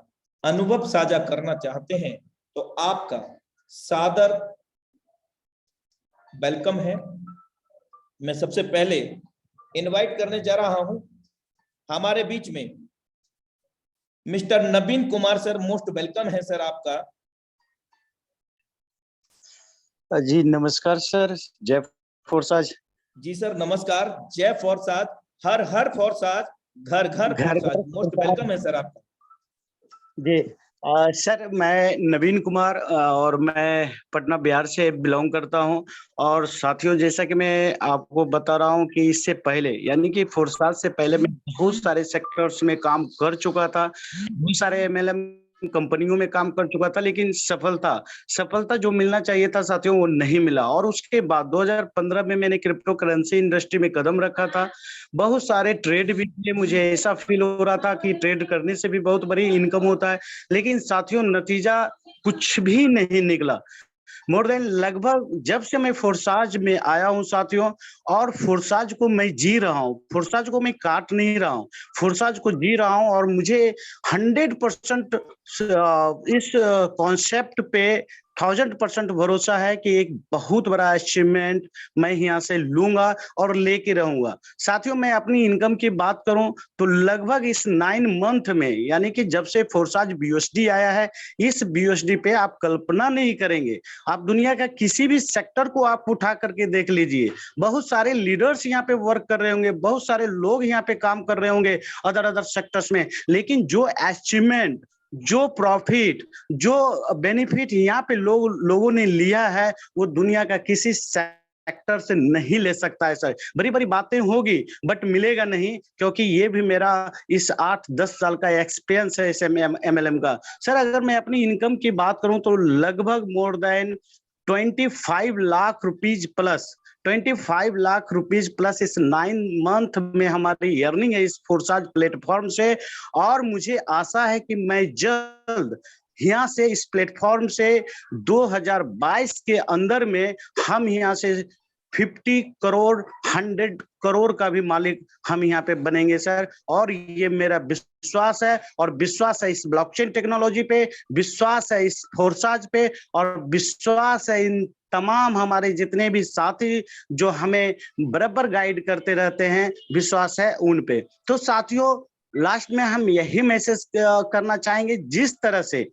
अनुभव साझा करना चाहते हैं तो आपका सादर वेलकम है। मैं सबसे पहले इनवाइट करने जा रहा हूं हमारे बीच में मिस्टर नवीन कुमार सर। मोस्ट वेलकम है सर आपका। जी नमस्कार सर, जय फोर्साज। जी सर नमस्कार, जय फोर्साज, हर हर फोर्साज, घर घर फोर्साज। मोस्ट वेलकम है सर आपका। जी सर, मैं नवीन कुमार और मैं पटना बिहार से बिलोंग करता हूं। और साथियों, जैसा कि मैं आपको बता रहा हूं कि इससे पहले यानी कि फोर्साज से पहले मैं बहुत सारे सेक्टर्स में काम कर चुका था, बहुत सारे MLM कंपनियों में काम कर चुका था, लेकिन सफलता जो मिलना चाहिए था साथियों वो नहीं मिला। और उसके बाद 2015 में मैंने क्रिप्टो करेंसी इंडस्ट्री में कदम रखा था। बहुत सारे ट्रेड भी किए, मुझे ऐसा फील हो रहा था कि ट्रेड करने से भी बहुत बड़ी इनकम होता है, लेकिन साथियों नतीजा कुछ भी नहीं निकला। मोर देन लगभग जब से मैं फोर्साज में आया हूं साथियों, और फोर्साज को मैं जी रहा हूं, फोर्साज को मैं काट नहीं रहा हूं, फोर्साज को जी रहा हूं। और मुझे 100% इस कॉन्सेप्ट पे 1000% भरोसा है कि एक बहुत बड़ा अचीवमेंट मैं यहाँ से लूंगा और लेके रहूंगा। साथियों, मैं अपनी इनकम की बात करूं तो लगभग इस 9 मंथ में, यानी कि जब से फोर्साज BUSD आया है, इस BUSD पे आप कल्पना नहीं करेंगे। आप दुनिया का किसी भी सेक्टर को आप उठा करके देख लीजिए, बहुत सारे लीडर्स यहाँ पे वर्क कर रहे होंगे, बहुत सारे लोग यहाँ पे काम कर रहे होंगे अदर सेक्टर्स में, लेकिन जो अचीवमेंट, जो प्रॉफिट, जो बेनिफिट यहाँ पे लोगों ने लिया है वो दुनिया का किसी सेक्टर से नहीं ले सकता है सर। बड़ी बड़ी बातें होगी बट मिलेगा नहीं, क्योंकि ये भी मेरा इस 8-10 साल का एक्सपीरियंस है इस MLM का। सर अगर मैं अपनी इनकम की बात करूं तो लगभग more than 25 lakh rupees plus, 25 lakh rupees plus इस 9 मंथ में हमारी अर्निंग है इस फोर्साज प्लेटफॉर्म से। और मुझे आशा है कि मैं जल्द यहाँ से इस प्लेटफॉर्म से 2022 के अंदर में हम यहाँ से 50 करोड़ 100 करोड़ का भी मालिक हम यहाँ पे बनेंगे सर। और ये मेरा विश्वास है, और विश्वास है इस ब्लॉकचेन टेक्नोलॉजी पे, विश्वास है इस फोर्साज पे, और विश्वास है इन तमाम हमारे जितने भी साथी जो हमें बराबर गाइड करते रहते हैं, विश्वास है उन पे। तो साथियों, लास्ट में हम यही मैसेज करना चाहेंगे, जिस तरह से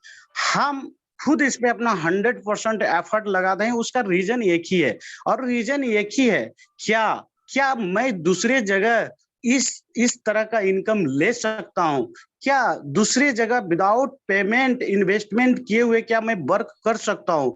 हम खुद इस पे अपना 100% एफर्ट लगाते हैं, उसका रीजन एक ही है, और रीजन एक ही है, क्या मैं दूसरे जगह इस तरह का इनकम ले सकता हूं? क्या दूसरे जगह विदाउट पेमेंट इन्वेस्टमेंट किए हुए क्या मैं वर्क कर सकता हूं?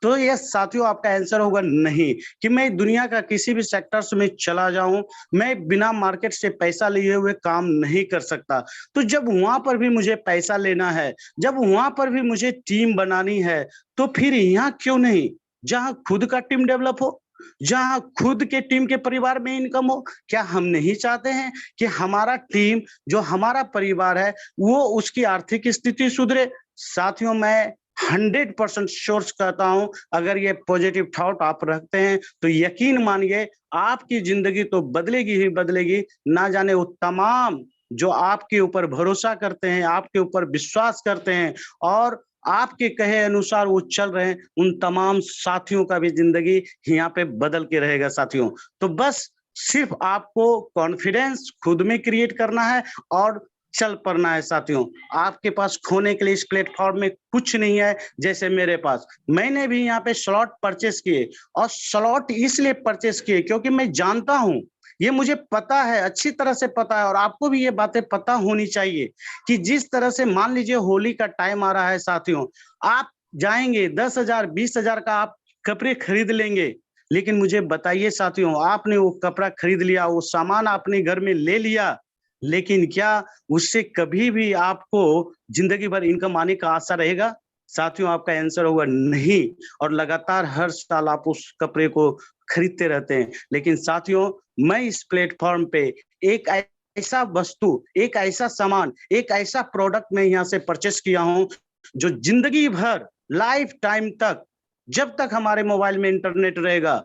तो ये साथियों आपका आंसर होगा नहीं, कि मैं दुनिया का किसी भी सेक्टर में चला जाऊं, मैं बिना मार्केट से पैसा लिए हुए काम नहीं कर सकता। तो जब वहां पर भी मुझे पैसा लेना है, जब वहां पर भी मुझे टीम बनानी है, तो फिर यहाँ क्यों नहीं, जहां खुद का टीम डेवलप हो, जहां खुद के टीम के परिवार में इनकम हो। क्या हम नहीं चाहते हैं कि हमारा टीम, जो हमारा परिवार है, वो उसकी आर्थिक स्थिति सुधरे? साथियों, मैं 100% श्योर कहता हूं, अगर ये पॉजिटिव थॉट आप रखते हैं तो यकीन मानिए आपकी जिंदगी तो बदलेगी ही बदलेगी। ना जाने वो तमाम जो आपके ऊपर भरोसा करते हैं, आपके ऊपर विश्वास करते हैं और आपके कहे अनुसार वो चल रहे हैं, उन तमाम साथियों का भी जिंदगी यहाँ पे बदल के रहेगा साथियों। तो बस सिर्फ आपको कॉन्फिडेंस खुद में क्रिएट करना है और चल पड़ना है साथियों। आपके पास खोने के लिए इस प्लेटफॉर्म में कुछ नहीं है। जैसे मेरे पास, मैंने भी यहाँ पे स्लॉट परचेस किए, और स्लॉट इसलिए परचेस किए क्योंकि मैं जानता हूँ, ये मुझे पता है, अच्छी तरह से पता है, और आपको भी ये बातें पता होनी चाहिए कि जिस तरह से मान लीजिए होली का टाइम आ रहा है साथियों, आप जाएंगे 10,000 20,000 का आप कपड़े खरीद लेंगे, लेकिन मुझे बताइए साथियों, आपने वो कपड़ा खरीद लिया, वो सामान आपने घर में ले लिया, लेकिन क्या उससे कभी भी आपको जिंदगी भर इनकम आने का आशा रहेगा? साथियों, आपका आंसर होगा नहीं, और लगातार हर साल आप उस कपड़े को खरीदते रहते हैं। लेकिन साथियों, मैं इस प्लेटफॉर्म पे एक ऐसा वस्तु, एक ऐसा सामान, एक ऐसा प्रोडक्ट मैं यहाँ से परचेस किया हूँ जो जिंदगी भर, लाइफ टाइम तक, जब तक हमारे मोबाइल में इंटरनेट रहेगा,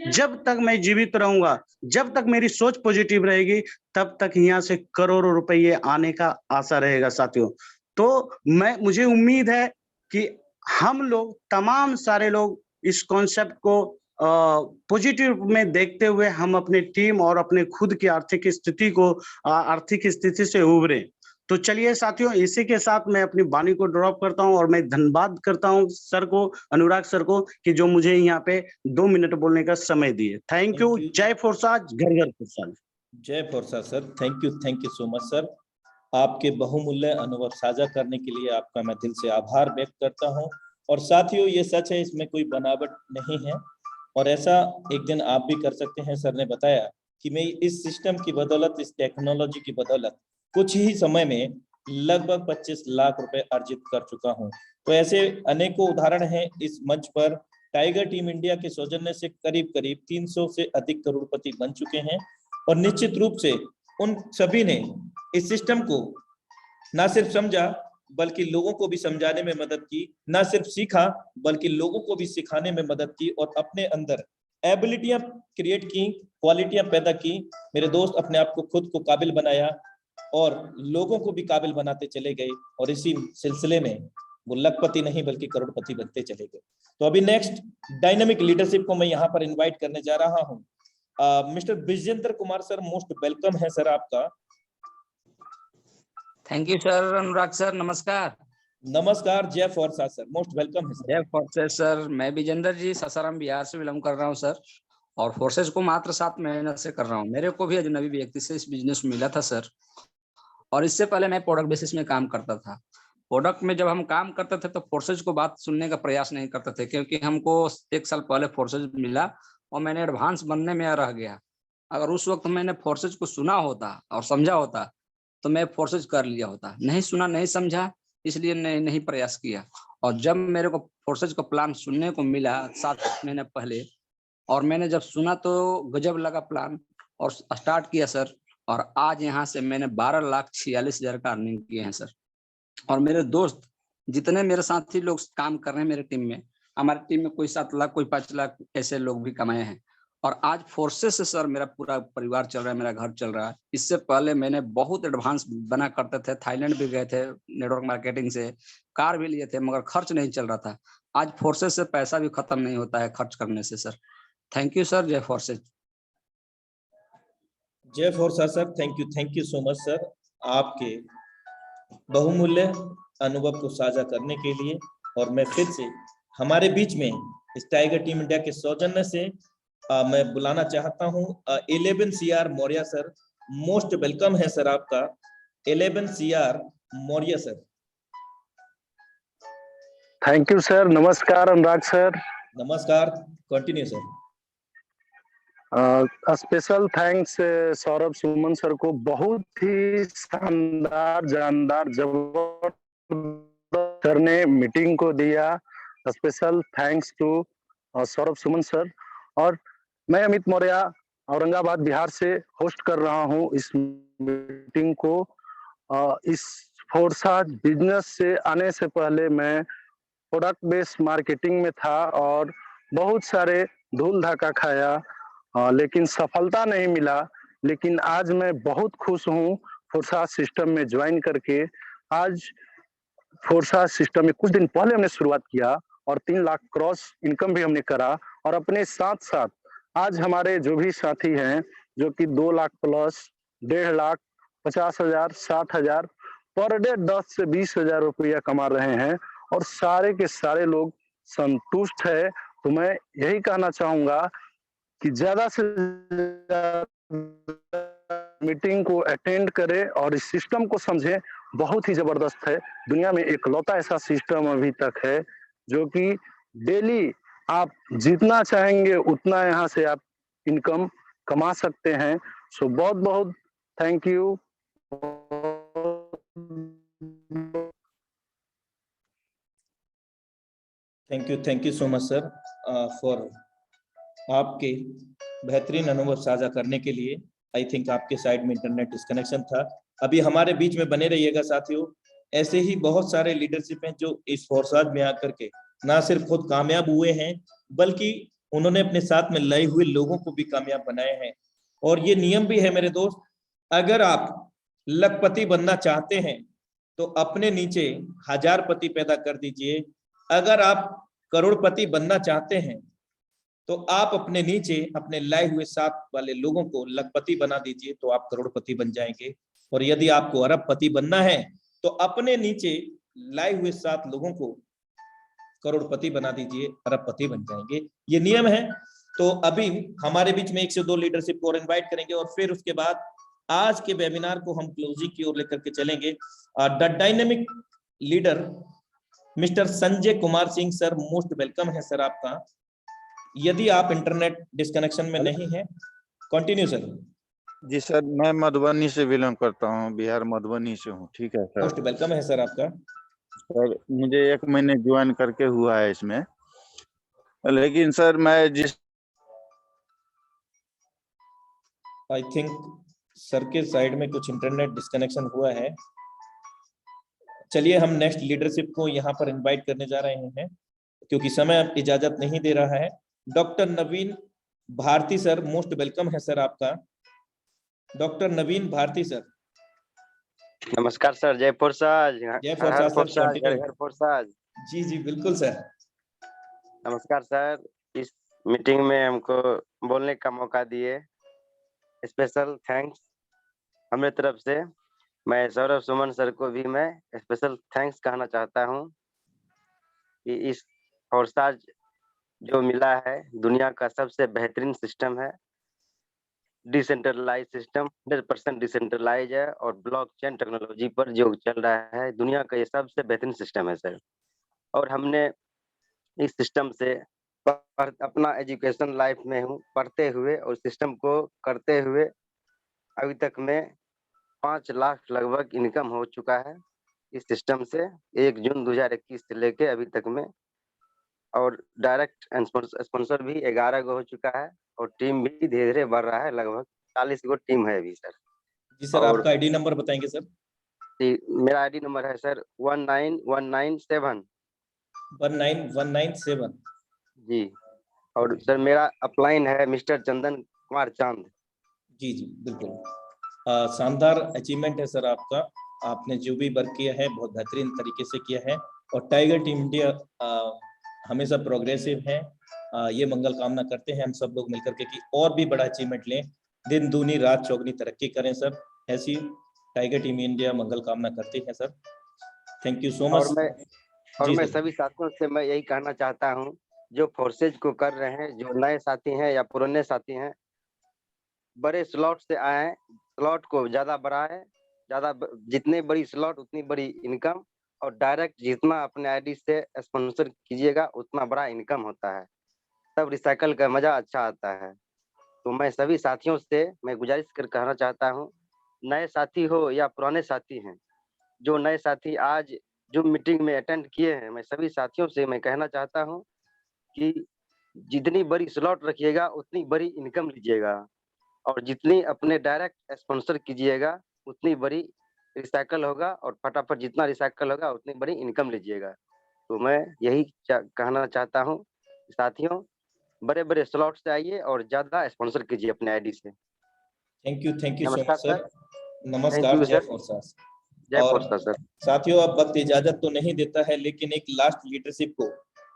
जब तक मैं जीवित रहूंगा, जब तक मेरी सोच पॉजिटिव रहेगी, तब तक यहाँ से करोड़ों रुपये आने का आशा रहेगा साथियों। तो मुझे उम्मीद है कि हम लोग, तमाम सारे लोग, इस कॉन्सेप्ट को पॉजिटिव में देखते हुए हम अपने टीम और अपने खुद की आर्थिक स्थिति से उभरे। तो चलिए साथियों, इसी के साथ मैं अपनी वाणी को ड्रॉप करता हूं, और मैं धन्यवाद करता हूं सर को, अनुराग सर को, कि जो मुझे यहाँ पे 2 मिनट बोलने का समय दिए। Thank you. जय फोरसाज, घर घर फोरसाज। जय फोरसाज sir, thank you so much sir. आपके बहुमूल्य अनुभव साझा करने के लिए आपका मैं दिल से आभार व्यक्त करता हूं। और साथियों, ये सच है, इसमें कोई बनावट नहीं है, और ऐसा एक दिन आप भी कर सकते हैं। सर ने बताया कि मैं इस सिस्टम की बदौलत, इस टेक्नोलॉजी की बदौलत कुछ ही समय में लगभग 25 लाख रुपए अर्जित कर चुका हूं। तो ऐसे अनेकों उदाहरण हैं इस मंच पर। टाइगर टीम इंडिया के सौजन्य से करीब 300 से अधिक करोड़पति बन चुके हैं, और निश्चित रूप से उन सभी ने इस सिस्टम को ना सिर्फ समझा बल्कि लोगों को भी समझाने में मदद की, ना सिर्फ सीखा बल्कि लोगों को भी सिखाने में मदद की, और अपने अंदर एबिलिटियां क्रिएट की, क्वालिटियां पैदा की। मेरे दोस्त अपने आप को खुद को काबिल बनाया और लोगों को भी काबिल बनाते चले गए, और इसी सिलसिले में वो लखपति नहीं बल्कि करोड़पति बनते चले गए। तो अभी नेक्स्ट डायनामिक लीडरशिप को मैं यहाँ पर इनवाइट करने जा रहा हूँ। Mister Vijender Kumar sir, most welcome है सर आपका। Thank you sir. Anurag sir नमस्कार। नमस्कार। जय फोरसाज सर, मोस्ट वेलकम है सर। जय फोर्सेस सर। मैं विजेंद्र जी सासाराम बिहार से बिलोंग कर रहा हूँ सर, और फोर्सेस को मात्र 7 महीने से कर रहा हूँ। मेरे को भी अजनबी व्यक्ति से इस बिजनेस में मिला था सर, और इससे पहले मैं प्रोडक्ट बेसिस में काम करता था। प्रोडक्ट में जब हम काम करते थे तो फोर्सेज को बात सुनने का प्रयास नहीं करते थे, क्योंकि हमको 1 साल पहले फोर्सेज मिला और मैंने एडवांस बनने में रह गया। अगर उस वक्त मैंने फोर्सेज को सुना होता और समझा होता तो मैं फोर्सेज कर लिया होता। नहीं सुना, नहीं समझा, इसलिए नहीं प्रयास किया। और जब मेरे को फोर्सेज का प्लान सुनने को मिला 7 महीने पहले, और मैंने जब सुना तो गजब लगा प्लान, और स्टार्ट किया सर। और आज यहाँ से मैंने 12,46,000 का अर्निंग किए हैं सर। और मेरे दोस्त जितने मेरे साथी लोग काम कर रहे हैं मेरे टीम में, हमारी टीम में कोई 7 लाख, कोई 5 लाख ऐसे लोग भी कमाए हैं। और आज फोर्सेस से सर मेरा पूरा परिवार चल रहा है, मेरा घर चल रहा है। इससे पहले मैंने बहुत एडवांस बना करते थे, थाईलैंड भी गए थे नेटवर्क मार्केटिंग से, कार भी लिए थे, मगर खर्च नहीं चल रहा था। आज फोर्सेस से पैसा भी खत्म नहीं होता है खर्च करने से सर। Thank you sir. जय फोर्सेस। जय फोरसाज sir, thank you so much sir. आपके बहुमूल्य अनुभव को साझा करने के लिए। और मैं फिर से हमारे बीच में इस टाइगर टीम इंडिया के सौजन्य से मैं बुलाना चाहता हूं 11 CR Maurya sir. Most welcome है सर आपका 11 CR Maurya sir. Thank you sir. नमस्कार अनुराग सर। नमस्कार, continue sir. Special thanks Saurabh Suman sir को, बहुत ही शानदार जानदार जबरदस्त सर ने मीटिंग को दिया। Special thanks to Saurabh Suman sir. और मैं अमित मौर्य औरंगाबाद बिहार से होस्ट कर रहा हूं इस मीटिंग को। इस फोर्साज बिजनेस से आने से पहले मैं प्रोडक्ट बेस्ड मार्केटिंग में था और बहुत सारे धूल धक्का खाया, लेकिन सफलता नहीं मिला। लेकिन आज मैं बहुत खुश हूँ फोर्साज सिस्टम में ज्वाइन करके। आज फोर्साज सिस्टम में कुछ दिन पहले हमने शुरुआत किया और 3 लाख क्रॉस इनकम भी हमने करा। और अपने साथ साथ आज हमारे जो भी साथी हैं जो कि 2 lakh plus, 1.5 lakh, 50,000, 60,000 per day 10 से 20,000 रुपया कमा रहे हैं और सारे के सारे लोग संतुष्ट है। तो मैं यही कहना चाहूंगा कि ज्यादा से ज्यादा मीटिंग को अटेंड करें और इस सिस्टम को समझें। बहुत ही जबरदस्त है। दुनिया में एकलौता ऐसा सिस्टम अभी तक है जो कि डेली आप जितना चाहेंगे उतना यहाँ से आप इनकम कमा सकते हैं। सो बहुत बहुत thank you. Thank you so much sir for आपके बेहतरीन अनुभव साझा करने के लिए। आई थिंक आपके साइड में इंटरनेट डिस्कनेक्शन था। अभी हमारे बीच में बने रहिएगा साथियों। ऐसे ही बहुत सारे लीडरशिप हैं जो इस फोर्साज में आकर के ना सिर्फ खुद कामयाब हुए हैं बल्कि उन्होंने अपने साथ में लए हुए लोगों को भी कामयाब बनाए हैं। और ये नियम भी है मेरे दोस्त, अगर आप लखपति बनना चाहते हैं तो अपने नीचे 1000 पति पैदा कर दीजिए। अगर आप करोड़पति बनना चाहते हैं तो आप अपने नीचे अपने लाए हुए साथ वाले लोगों को लखपति बना दीजिए तो आप करोड़पति बन जाएंगे। और यदि आपको अरबपति बनना है तो अपने नीचे लाए हुए 7 लोगों को करोड़पति बना दीजिए, अरबपति बन जाएंगे। ये नियम है। तो अभी हमारे बीच में 1 से 2 लीडरशिप को और इन्वाइट करेंगे और फिर उसके बाद आज के वेबिनार को हम क्लोजिंग की ओर लेकर के चलेंगे। The dynamic leader mister Sanjay Kumar Singh sir, most welcome है सर आपका। यदि आप इंटरनेट डिस्कनेक्शन में नहीं है, कंटिन्यू सर। जी सर, मैं मधुबनी से बिलोंग करता हूँ, बिहार मधुबनी से हूँ। ठीक है सर। मोस्ट वेलकम है सर आपका। सर मुझे 1 महीने ज्वाइन करके हुआ है इसमें, लेकिन सर मैं जिस आई थिंक सर के साइड में कुछ इंटरनेट डिस्कनेक्शन हुआ है। चलिए हम नेक्स्ट लीडरशिप को यहाँ पर इनवाइट करने जा रहे हैं क्योंकि समय अब इजाजत नहीं दे रहा है। डॉक्टर नवीन भारती सर, मोस्ट वेलकम है सर आपका। डॉक्टर नवीन भारती सर। नमस्कार सर। जय फोर्साज। जय फोर्साज सर, घर फोर्साज। जी जी बिल्कुल सर। नमस्कार सर, इस मीटिंग में हमको बोलने का मौका दिए, स्पेशल थैंक्स हमारे तरफ से। मैं सौरभ सुमन सर को भी मैं स्पेशल थैंक्स कहना चाहता हूं कि इस फोर्साज जो मिला है दुनिया का सबसे बेहतरीन सिस्टम है। डिसेंट्रलाइज सिस्टम, 100% डिसेंट्रलाइज है और ब्लॉकचेन टेक्नोलॉजी पर जो चल रहा है दुनिया का ये सबसे बेहतरीन सिस्टम है सर। और हमने इस सिस्टम से अपना एजुकेशन लाइफ में हूँ पढ़ते हुए और सिस्टम को करते हुए अभी तक में 5 लाख लगभग इनकम हो चुका है इस सिस्टम से 1 जून 2021 से लेके अभी तक में। और डायरेक्ट स्पॉन्सर भी 11 गो हो चुका है और टीम भी धीरे धीरे बढ़ रहा है, लगभग 40 गो टीम है अभी सर। जी सर, आपका आईडी नंबर बताएंगे सर? मेरा आईडी नंबर है सर 19197। 19197 जी। और सर मेरा अपलाइन है मिस्टर चंदन कुमार चांद। जी जी बिल्कुल। शानदार अचीवमेंट है सर आपका। आपने जो भी वर्क किया है बहुत बेहतरीन तरीके से किया है और टाइगर टीम इंडिया हमेशा प्रोग्रेसिव है। ये मंगल कामना करते हैं हम सब लोग मिलकर के कि और भी बड़ा अचीवमेंट लें, दिन दूनी रात चौगनी तरक्की करें सर। ऐसी टाइगर टीम इंडिया मंगल कामना करती है सर। थैंक यू सो और मच। मैं सभी साथियों से मैं यही कहना चाहता हूँ, जो फोर्सेज को कर रहे हैं, जो नए साथी हैं या पुराने साथी हैं, बड़े स्लॉट से आए, स्लॉट को ज्यादा बढ़ाएं, जितनी बड़ी स्लॉट उतनी बड़ी इनकम, और डायरेक्ट जितना अपने आईडी से स्पॉन्सर कीजिएगा उतना बड़ा इनकम होता है, तब रिसाइकल का मजा अच्छा आता है। तो मैं सभी साथियों से मैं गुजारिश कर कहना चाहता हूँ, नए साथी हो या पुराने साथी हैं, जो नए साथी आज जो मीटिंग में अटेंड किए हैं, मैं सभी साथियों से मैं कहना चाहता हूँ कि जितनी बड़ी स्लॉट रखिएगा उतनी बड़ी इनकम लीजिएगा, और जितनी अपने डायरेक्ट स्पॉन्सर कीजिएगा उतनी बड़ी रिसाइकल होगा, और फटाफट जितना रिसाइकल होगा उतनी बड़ी इनकम लीजिएगा। तो मैं यही कहना चाहता हूँ, साथियों बड़े बड़े स्लॉट से आइए और ज्यादा स्पॉन्सर कीजिए अपने आईडी से। थैंक यू सो नमस्कार मच सर। नमस्कार, जय फोर्सेस। जय और फोर्सेस सर। साथियों, अब वक्त इजाजत तो नहीं देता है, लेकिन एक लास्ट लीडरशिप को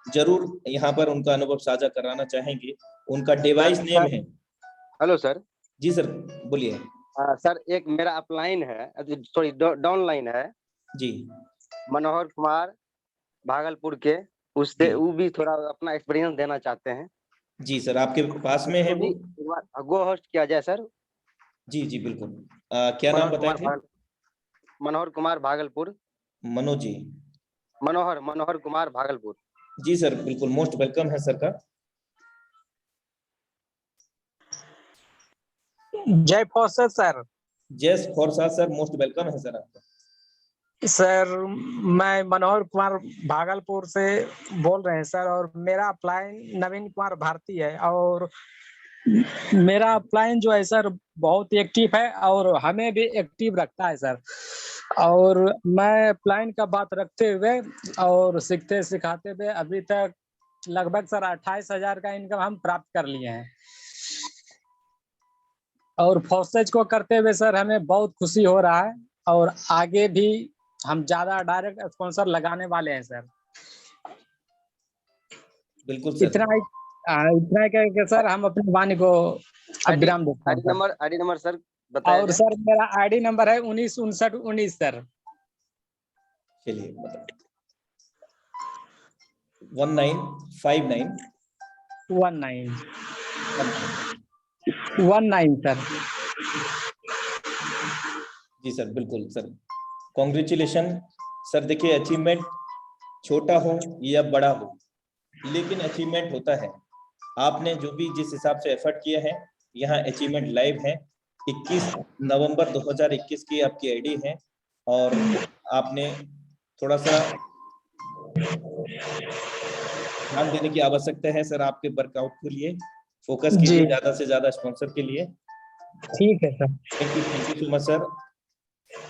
जरूर यहाँ पर उनका अनुभव साझा कराना चाहेंगे। उनका डिवाइस नेम है। Hello sir. जी सर, बोलिए। सर एक मेरा अपलाइन है, सॉरी डाउनलाइन है जी, मनोहर कुमार भागलपुर के, उससे वो भी थोड़ा अपना एक्सपीरियंस देना चाहते हैं। जी सर, आपके पास में है वो? गो होस्ट किया जाए सर। जी जी बिल्कुल। क्या नाम बताए थे? मनोहर कुमार भागलपुर। मनोज जी? मनोहर कुमार भागलपुर। जी सर, बिल्कुल, मोस्ट वेलकम है सर का। जय फोर्सेस सर। जय फोर्सेस सर, मोस्ट वेलकम है सर आपका। सर मैं मनोहर कुमार भागलपुर से बोल रहे हैं सर, और मेरा अपलाइन नवीन कुमार भारती है, और मेरा अपलाइन जो है सर बहुत एक्टिव है और हमें भी एक्टिव रखता है सर। और मैं अपलाइन का बात रखते हुए और सीखते सिखाते हुए अभी तक लगभग सर 28,000 का इनकम हम प्राप्त कर लिए हैं, और फोर्सेज को करते हुए सर हमें बहुत खुशी हो रहा है, और आगे भी हम ज्यादा डायरेक्ट स्पॉन्सर लगाने वाले हैं सर। बिल्कुल सर। इतना कह सर हम अपनी वाणी को विराम देते हैं। आईडी नंबर सर बताइए। और सर मेरा आईडी नंबर है 195919 सर। चलिए, 1959 19 सर। जी सर, बिल्कुल सर, कॉन्ग्रेचुलेशन सर। देखिए, अचीवमेंट छोटा हो या बड़ा हो, लेकिन अचीवमेंट होता है। आपने जो भी जिस हिसाब से एफर्ट किया है, यहाँ अचीवमेंट लाइव है। 21 नवंबर 2021 की आपकी आईडी है, और आपने थोड़ा सा ध्यान देने की आवश्यकता है सर आपके वर्कआउट के लिए। फोकस कीजिए ज्यादा से ज्यादा स्पॉन्सर के लिए। ठीक है sir. Thank you so much sir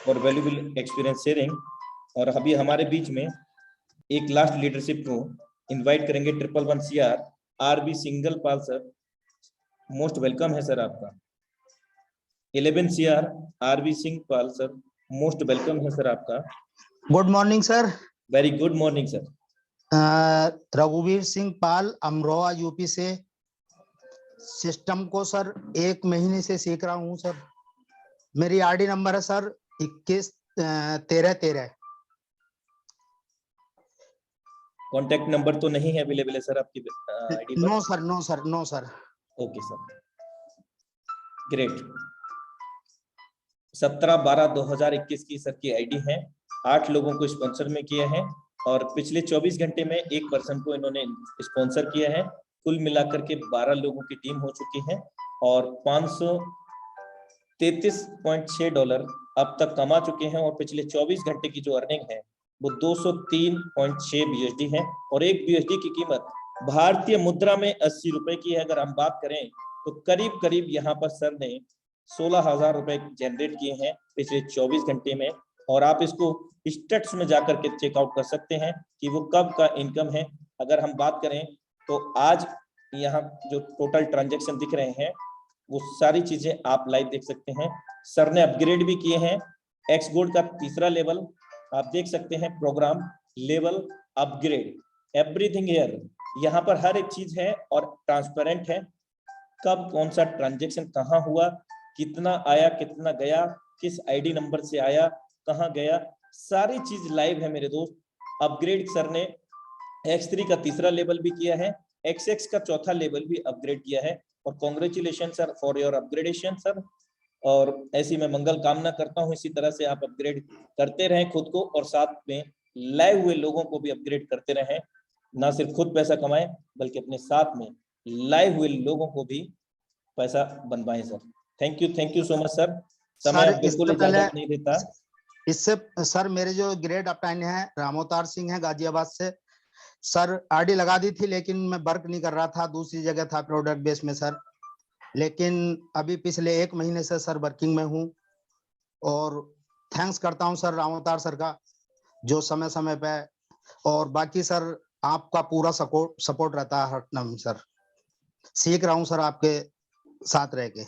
for valuable experience sharing. और अभी हमारे बीच में एक लास्ट लीडरशिप को इनवाइट करेंगे 111 CR RB सिंगल पाल सर। मोस्ट वेलकम है सर आपका। 11 CR RB Singh Pal sir, most welcome है सर आपका। Good morning sir. Very good morning sir. रघुवीर सिंह पाल, अमरोहा यूपी से। सिस्टम को सर 1 महीने से सीख रहा हूँ सर। मेरी आईडी नंबर है सर 211313। कॉन्टैक्ट नंबर तो नहीं है अवेलेबल है सर आपकी आईडी पर? No sir, no sir, no sir. Okay sir, great. 17/12/2021 की सर की आईडी है। 8 लोगों को स्पॉन्सर में किया है, और पिछले 24 घंटे में 1 पर्सन को इन्होंने स्पॉन्सर किया है। कुल मिलाकर के 12 लोगों की टीम हो चुकी है, और $533.6 अब तक कमा चुके हैं। और पिछले 24 घंटे की जो अर्निंग है वो 203.6 BUSD है, और 1 BUSD की कीमत भारतीय मुद्रा में 80 रुपए की है। अगर हम बात करें तो करीब करीब यहाँ पर सर ने 16,000 रुपए जनरेट किए हैं पिछले 24 घंटे में। और आप इसको स्टेट्स में जाकर के चेकआउट कर सकते हैं कि वो कब का इनकम है। अगर हम बात करें तो आज यहाँ जो टोटल ट्रांजैक्शन दिख रहे हैं वो सारी चीजें आप लाइव देख सकते हैं। सर ने अपग्रेड भी किए हैं। एक्स गोल्ड का 3रा लेवल आप देख सकते हैं, programme level upgrade, everything here. यहाँ पर हर एक चीज है और ट्रांसपेरेंट है। कब कौन सा ट्रांजैक्शन कहाँ हुआ, कितना आया कितना गया, किस आईडी नंबर से आया, कहाँ गया, सारी चीज लाइव है मेरे दोस्त। अपग्रेड सर ने X3 का तीसरा लेवल भी किया है, XX का चौथा लेवल भी अपग्रेड किया है। और congratulation sir for your upgradation sir. और ऐसी मैं मंगल कामना करता हूँ, इसी तरह से आप अपग्रेड करते रहें खुद को, और साथ में लाइव हुए लोगों को भी अपग्रेड करते रहें। ना सिर्फ खुद पैसा कमाएं बल्कि अपने साथ में लाइव हुए लोगों को भी पैसा बनवाएं sir. Thank you so much sir. समय सर, अब बिल्कुल इससे पहले इजाजत नहीं देता। इससे सर मेरे जो ग्रेड अपलाइन है रामोतार सिंह है गाजियाबाद से सर, आईडी लगा दी थी लेकिन मैं वर्क नहीं कर रहा था, दूसरी जगह था प्रोडक्ट बेस में सर। लेकिन अभी पिछले 1 महीने से सर वर्किंग में हूँ, और थैंक्स करता हूँ सर रामोतार सर का जो समय समय पे, और बाकी सर आपका पूरा सपोर्ट रहता है हर टाइम सर। सीख रहा हूँ सर आपके साथ रह के।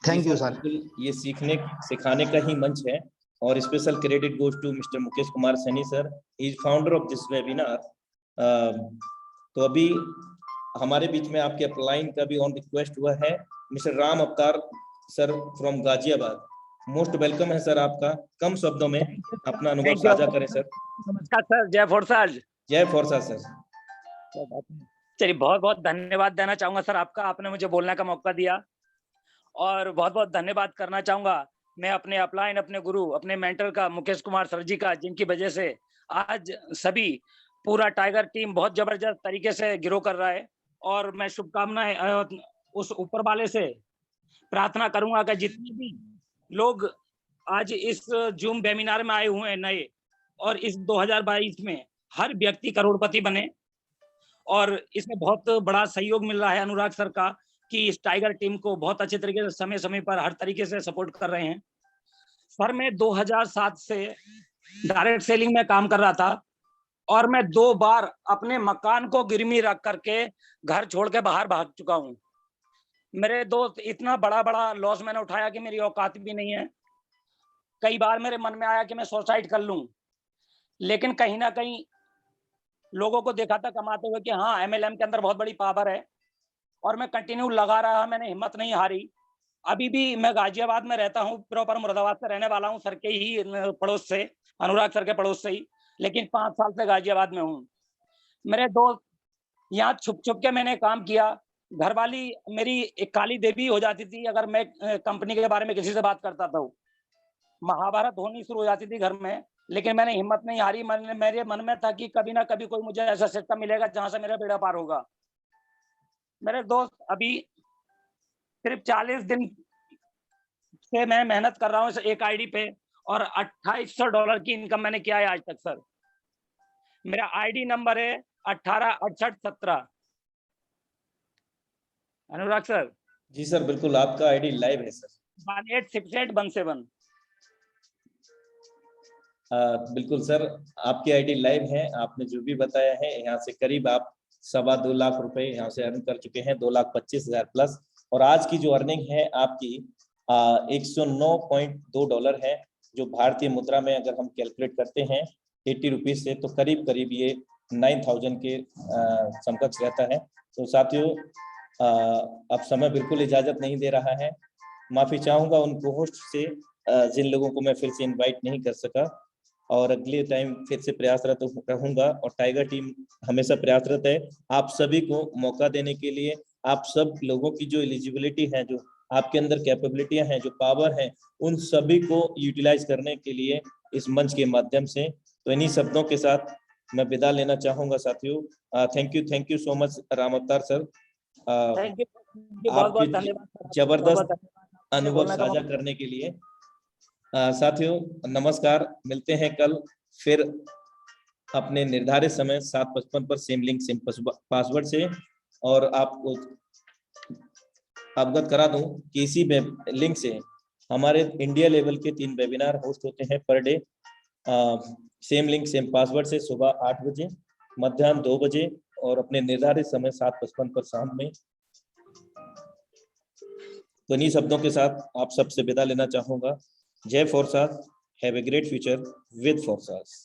Thank you sir. बिल्कुल, ये सीखने सिखाने का ही मंच है। और special credit goes to mister Mukesh Kumar Saini sir, is founder of this webinar. तो अभी हमारे बीच में आपके अपलाइन का भी ऑन रिक्वेस्ट हुआ है, मिस्टर राम अवतार sir from Ghaziabad. Most welcome है सर आपका। कम शब्दों में अपना अनुभव साझा करें सर। नमस्कार सर, जय फोर्साज। जय फोर्साज सर। चलिए, बहुत बहुत धन्यवाद देना चाहूंगा सर आपका, आपने मुझे बोलने का मौका दिया। और बहुत बहुत धन्यवाद करना चाहूंगा मैं अपने अपलाइन, अपने गुरु, अपने मेंटर का, मुकेश कुमार सर जी का, जिनकी वजह से आज सभी पूरा टाइगर टीम बहुत जबरदस्त तरीके से ग्रो कर रहा है। और मैं शुभकामनाएं उस ऊपर वाले से प्रार्थना करूंगा कि जितने भी लोग आज इस जूम वेबिनार में आए हुए हैं नए, और इस 2022 में हर व्यक्ति करोड़पति बने। और इसमें बहुत बड़ा सहयोग मिल रहा है अनुराग सर का, कि इस टाइगर टीम को बहुत अच्छे तरीके से समय समय पर हर तरीके से सपोर्ट कर रहे हैं। सर मैं 2007 से डायरेक्ट सेलिंग में काम कर रहा था, और मैं 2 बार अपने मकान को गिरवी रख करके घर छोड़ के बाहर भाग चुका हूँ। मेरे दोस्त, इतना बड़ा बड़ा लॉस मैंने उठाया कि मेरी औकात भी नहीं है। कई बार मेरे मन में आया कि मैं सुसाइड कर लूं, लेकिन कहीं ना कहीं लोगों को देखा था कमाते हुए कि हाँ, MLM के अंदर बहुत बड़ी पावर है, और मैं कंटिन्यू लगा रहा, मैंने हिम्मत नहीं हारी। अभी भी मैं गाजियाबाद में रहता हूँ, प्रॉपर मुरादाबाद से रहने वाला हूँ, सर के ही पड़ोस से, अनुराग सर के पड़ोस से ही, लेकिन 5 साल से गाजियाबाद में हूँ। मेरे दोस्त, यहाँ छुप छुप के मैंने काम किया। घरवाली मेरी एक काली देवी हो जाती थी अगर मैं कंपनी के बारे में किसी से बात करता था। महाभारत होनी शुरू हो जाती थी घर में, लेकिन मैंने हिम्मत नहीं हारी। मेरे मन में था कि कभी ना कभी कोई मुझे ऐसा सिस्टम मिलेगा जहां से मेरा बेड़ा पार होगा। मेरे दोस्त, अभी सिर्फ 40 दिन से मैं मेहनत कर रहा हूँ इस एक आईडी पे, और $2800 की इनकम मैंने किया है आज तक सर। मेरा आईडी नंबर है 186817। अनुराग सर। जी सर, बिल्कुल आपका आईडी लाइव है सर। 186817। बिल्कुल सर, आपकी आईडी लाइव है। आपने जो भी बताया है, यहाँ से करीब आप 2.25 लाख रुपए यहाँ से अर्न कर चुके हैं, 2,25,000 प्लस। और आज की जो अर्निंग है आपकी $109.2 है, जो भारतीय मुद्रा में अगर हम कैलकुलेट करते हैं 80 रुपीज से, तो करीब करीब ये 9,000 के समकक्ष रहता है। तो साथियों, अब समय बिल्कुल इजाजत नहीं दे रहा है। माफी चाहूंगा उन होस्ट से जिन लोगों को मैं फिर से इनवाइट नहीं कर सका, और अगले टाइम फिर से प्रयासरत रहूंगा। और टाइगर टीम हमेशा प्रयासरत है आप सभी को मौका देने के लिए। आप सब लोगों की जो एलिजिबिलिटी है, जो आपके अंदर कैपेबिलिटियां हैं, जो पावर है, उन सभी को यूटिलाइज करने के लिए इस मंच के माध्यम से। तो इन्हीं शब्दों के साथ मैं विदा लेना चाहूंगा साथियों। Thank you so much Ram अवतार सर, बहुत धन्यवाद, जबरदस्त अनुभव साझा करने के लिए। साथियों नमस्कार, मिलते हैं कल फिर अपने निर्धारित समय 7:55 पर सेम लिंक सेम पासवर्ड से। और आपको अवगत करा दूं कि इसी लिंक से हमारे इंडिया लेवल के 3 वेबिनार होस्ट होते हैं per day, same link same password से, सुबह 8 बजे, मध्याह्न 2 बजे, और अपने निर्धारित समय 7:55 पर शाम में। तो इन्हीं शब्दों के साथ आप सबसे विदा लेना चाहूंगा। जय Forsage, have a great future with Forsage.